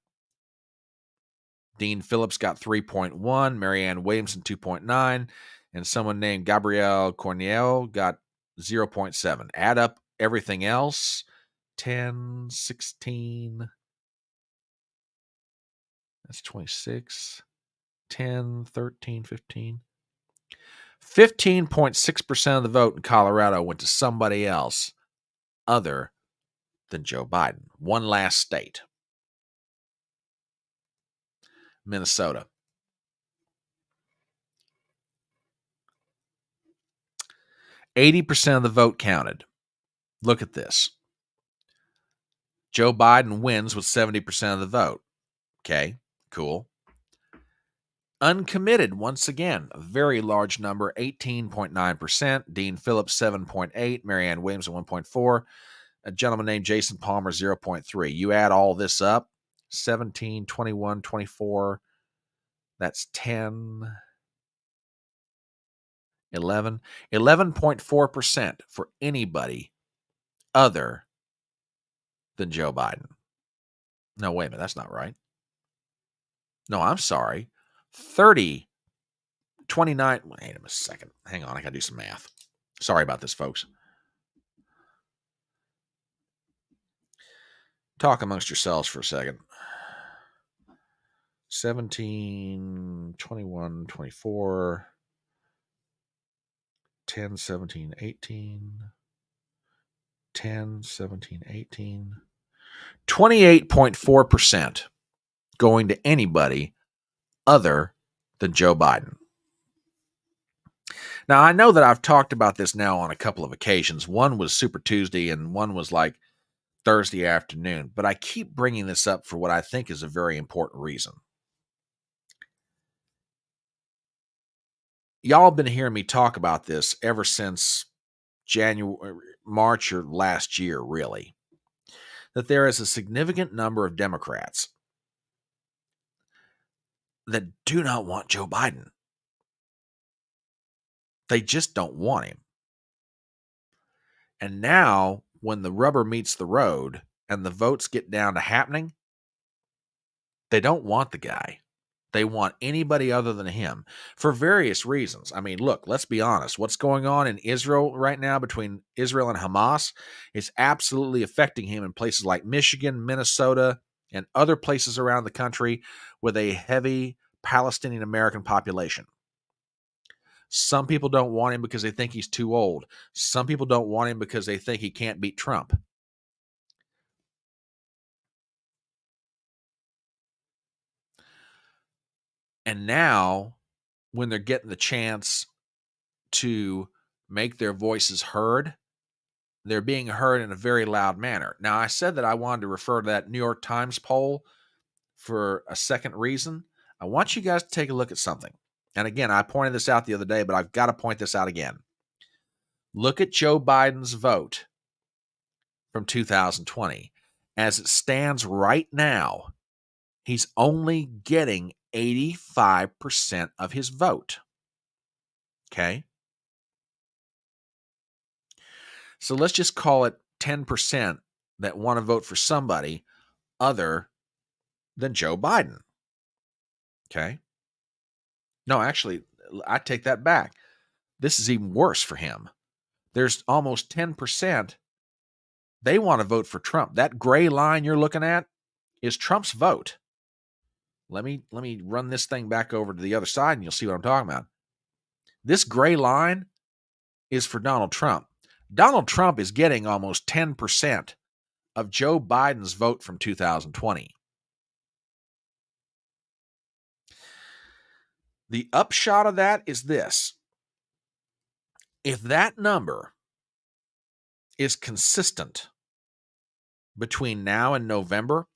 Dean Phillips got 3.1, Marianne Williamson 2.9, and someone named Gabrielle Corniel got 0.7. Add up everything else, 10, 16, that's 26, 10, 13, 15. 15.6% of the vote in Colorado went to somebody else other than Joe Biden. One last state. Minnesota. %80 of the vote counted. Look at this. Joe Biden wins with 70% of the vote. Okay, cool. Uncommitted, once again, a very large number, 18.9%. Dean Phillips, 7.8. Marianne Williams, 1.4. A gentleman named Jason Palmer, 0.3. You add all this up, 17, 21, 24. That's 10, 11. 11.4% for anybody other than Joe Biden. No, wait a minute. That's not right. No, I'm sorry. 30, 29. Wait a second. Hang on. I got to do some math. Sorry about this, folks. Talk amongst yourselves for a second. 17, 21, 24, 10, 17, 18, 10, 17, 18. 28.4% going to anybody other than Joe Biden. Now, I know that I've talked about this now on a couple of occasions. One was Super Tuesday and one was like Thursday afternoon, but I keep bringing this up for what I think is a very important reason. Y'all have been hearing me talk about this ever since March or last year, really, that there is a significant number of Democrats that do not want Joe Biden. They just don't want him. And now, when the rubber meets the road and the votes get down to happening, they don't want the guy. They want anybody other than him for various reasons. I mean, look, let's be honest. What's going on in Israel right now between Israel and Hamas is absolutely affecting him in places like Michigan, Minnesota, and other places around the country with a heavy Palestinian American population. Some people don't want him because they think he's too old. Some people don't want him because they think he can't beat Trump. And now, when they're getting the chance to make their voices heard, they're being heard in a very loud manner. Now, I said that I wanted to refer to that New York Times poll for a second reason. I want you guys to take a look at something. And again, I pointed this out the other day, but I've got to point this out again. Look at Joe Biden's vote from 2020. As it stands right now, he's only getting 85% of his vote. Okay? So let's just call it 10% that want to vote for somebody other than Joe Biden. Okay. No, actually, I take that back. This is even worse for him. There's almost 10%. They want to vote for Trump. That gray line you're looking at is Trump's vote. Let me run this thing back over to the other side and you'll see what I'm talking about. This gray line is for Donald Trump. Donald Trump is getting almost 10% of Joe Biden's vote from 2020. The upshot of that is this. If that number is consistent between now and November,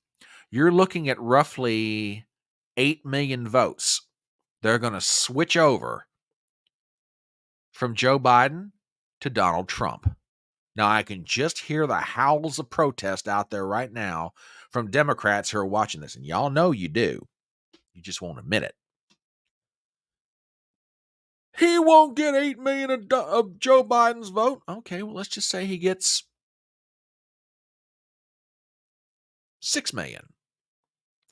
you're looking at roughly 8 million votes. They're going to switch over from Joe Biden to Donald Trump. Now, I can just hear the howls of protest out there right now from Democrats who are watching this, and y'all know you do. You just won't admit it. He won't get 8 million of Joe Biden's vote. Okay, well, let's just say he gets 6 million,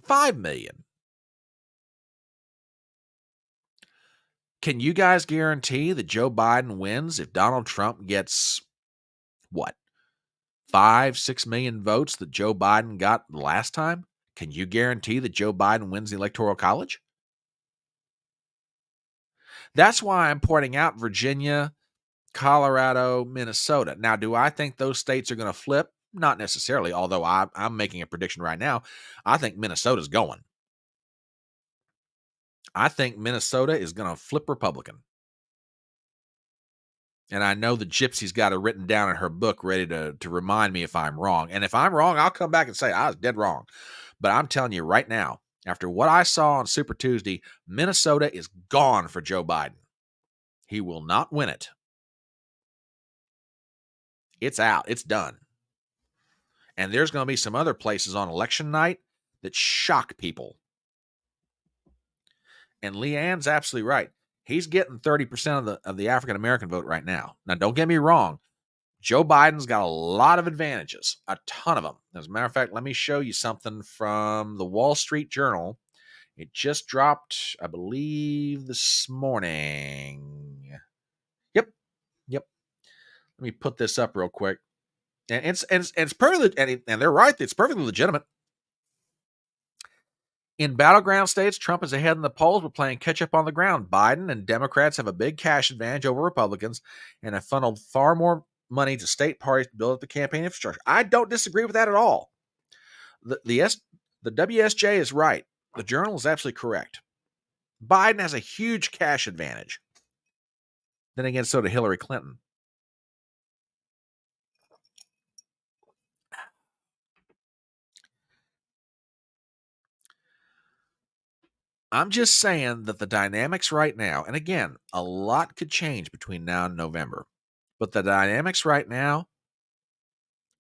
5 million. Can you guys guarantee that Joe Biden wins if Donald Trump gets, what, 5, 6 million votes that Joe Biden got last time? Can you guarantee that Joe Biden wins the Electoral College? That's why I'm pointing out Virginia, Colorado, Minnesota. Now, do I think those states are going to flip? Not necessarily, although I'm making a prediction right now. I think Minnesota's going. I think Minnesota is going to flip Republican. And I know the Gypsy's got it written down in her book ready to remind me if I'm wrong. And if I'm wrong, I'll come back and say I was dead wrong. But I'm telling you right now, after what I saw on Super Tuesday, Minnesota is gone for Joe Biden. He will not win it. It's out. It's done. And there's going to be some other places on election night that shock people. And Leanne's absolutely right. He's getting 30% of the African American vote right now. Now, don't get me wrong. Joe Biden's got a lot of advantages, a ton of them. As a matter of fact, let me show you something from the Wall Street Journal. It just dropped, I believe, this morning. Yep. Let me put this up real quick. And it's perfectly, and they're right. It's perfectly legitimate. In battleground states, Trump is ahead in the polls, but playing catch up on the ground. Biden and Democrats have a big cash advantage over Republicans and have funneled far more money to state parties to build up the campaign infrastructure. I don't disagree with that at all. The WSJ is right. The Journal is absolutely correct. Biden has a huge cash advantage. Then again, so did Hillary Clinton. I'm just saying that the dynamics right now, and again, a lot could change between now and November, but the dynamics right now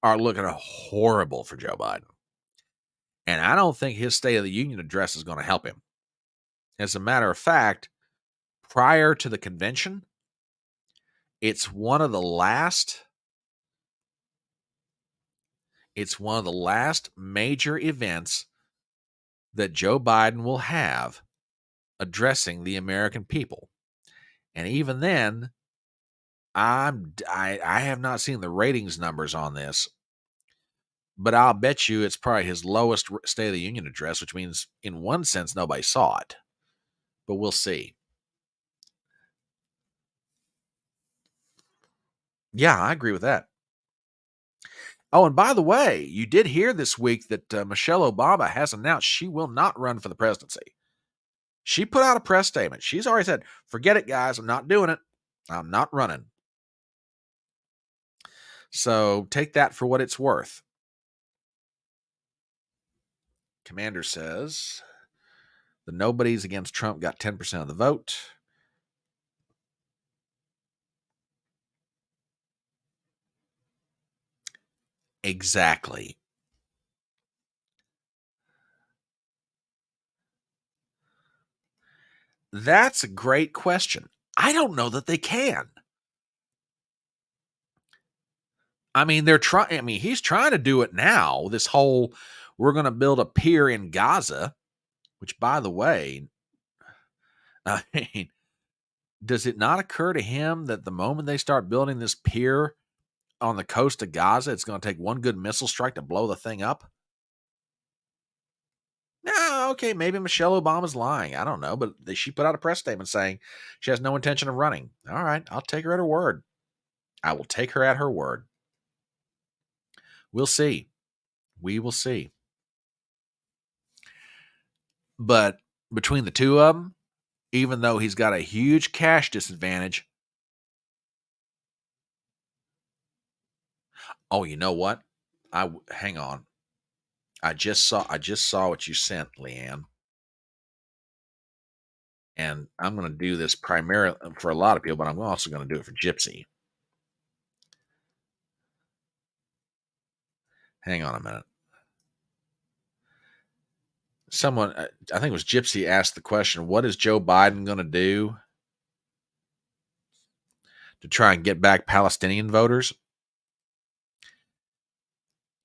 are looking horrible for Joe Biden. And I don't think his State of the Union address is going to help him. As a matter of fact, prior to the convention, it's one of the last major events that Joe Biden will have addressing the American people. And even then, I have not seen the ratings numbers on this, but I'll bet you it's probably his lowest State of the Union address, which means in one sense nobody saw it. But we'll see. Yeah, I agree with that. Oh, and by the way, you did hear this week that Michelle Obama has announced she will not run for the presidency. She put out a press statement. She's already said, forget it, guys. I'm not doing it. I'm not running. So take that for what it's worth. Commander says the nobodies against Trump got 10% of the vote. Exactly. That's a great question. I don't know that they can. I mean, he's trying to do it now. This whole, we're going to build a pier in Gaza, which, by the way, I mean, does it not occur to him that the moment they start building this pier on the coast of Gaza, it's going to take one good missile strike to blow the thing up? No, okay, maybe Michelle Obama's lying. I don't know, but she put out a press statement saying she has no intention of running. All right, I'll take her at her word. I will take her at her word. We'll see. We will see. But between the two of them, even though he's got a huge cash disadvantage. Oh, you know what? Hang on. I just saw what you sent, Leanne. And I'm going to do this primarily for a lot of people, but I'm also going to do it for Gypsy. Hang on a minute. Someone, I think it was Gypsy, asked the question, what is Joe Biden going to do to try and get back Palestinian voters?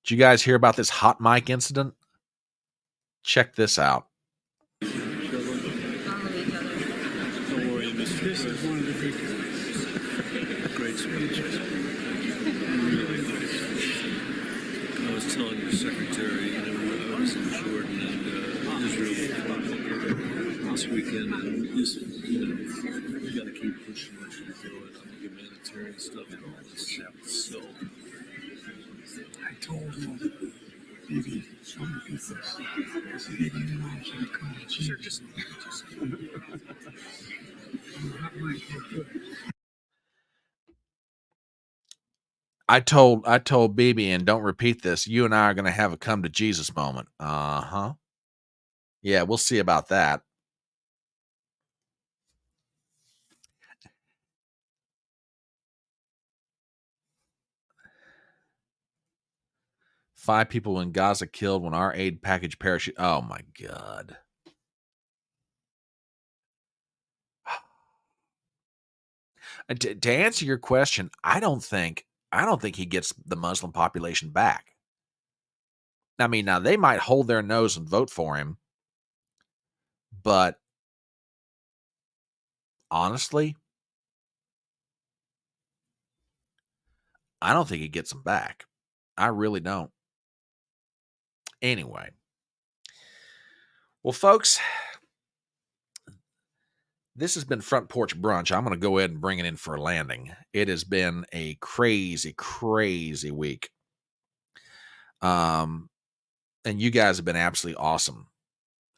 Did you guys hear about this hot mic incident? Check this out. Don't worry, Mr. This is one of the big Great speech. Really nice. I was telling your secretary, I was in Jordan and Israel this weekend, and just, you got to keep pushing what you're doing on the humanitarian stuff and all this stuff. So, I told him, baby, show me this. Baby, you know I should come to sure, Jesus. just I told Bibi, and don't repeat this, you and I are going to have a come to Jesus moment. Uh-huh. Yeah, we'll see about that. Five people in Gaza killed when our aid package parachute. Oh my God. To answer your question, I don't think he gets the Muslim population back. I mean, now they might hold their nose and vote for him, but honestly, I don't think he gets them back. I really don't. Anyway. Well, folks, this has been Front Porch Brunch. I'm going to go ahead and bring it in for a landing. It has been a crazy, crazy week. And you guys have been absolutely awesome.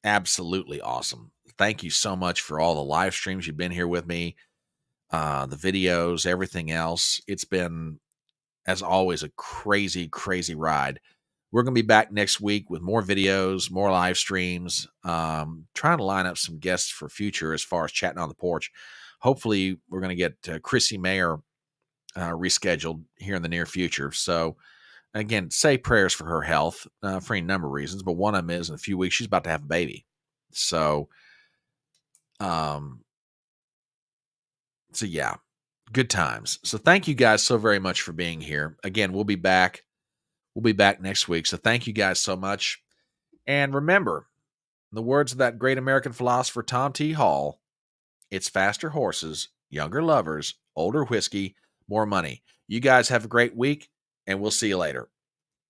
Absolutely awesome. Thank you so much for all the live streams you've been here with me, the videos, everything else. It's been, as always, a crazy, crazy ride. We're going to be back next week with more videos, more live streams, trying to line up some guests for future as far as chatting on the porch. Hopefully, we're going to get Chrissy Mayer rescheduled here in the near future. So, again, say prayers for her health for any number of reasons, but one of them is in a few weeks, she's about to have a baby. So yeah, good times. So thank you guys so very much for being here. Again, we'll be back. We'll be back next week. So thank you guys so much. And remember, in the words of that great American philosopher, Tom T. Hall, it's faster horses, younger lovers, older whiskey, more money. You guys have a great week, and we'll see you later.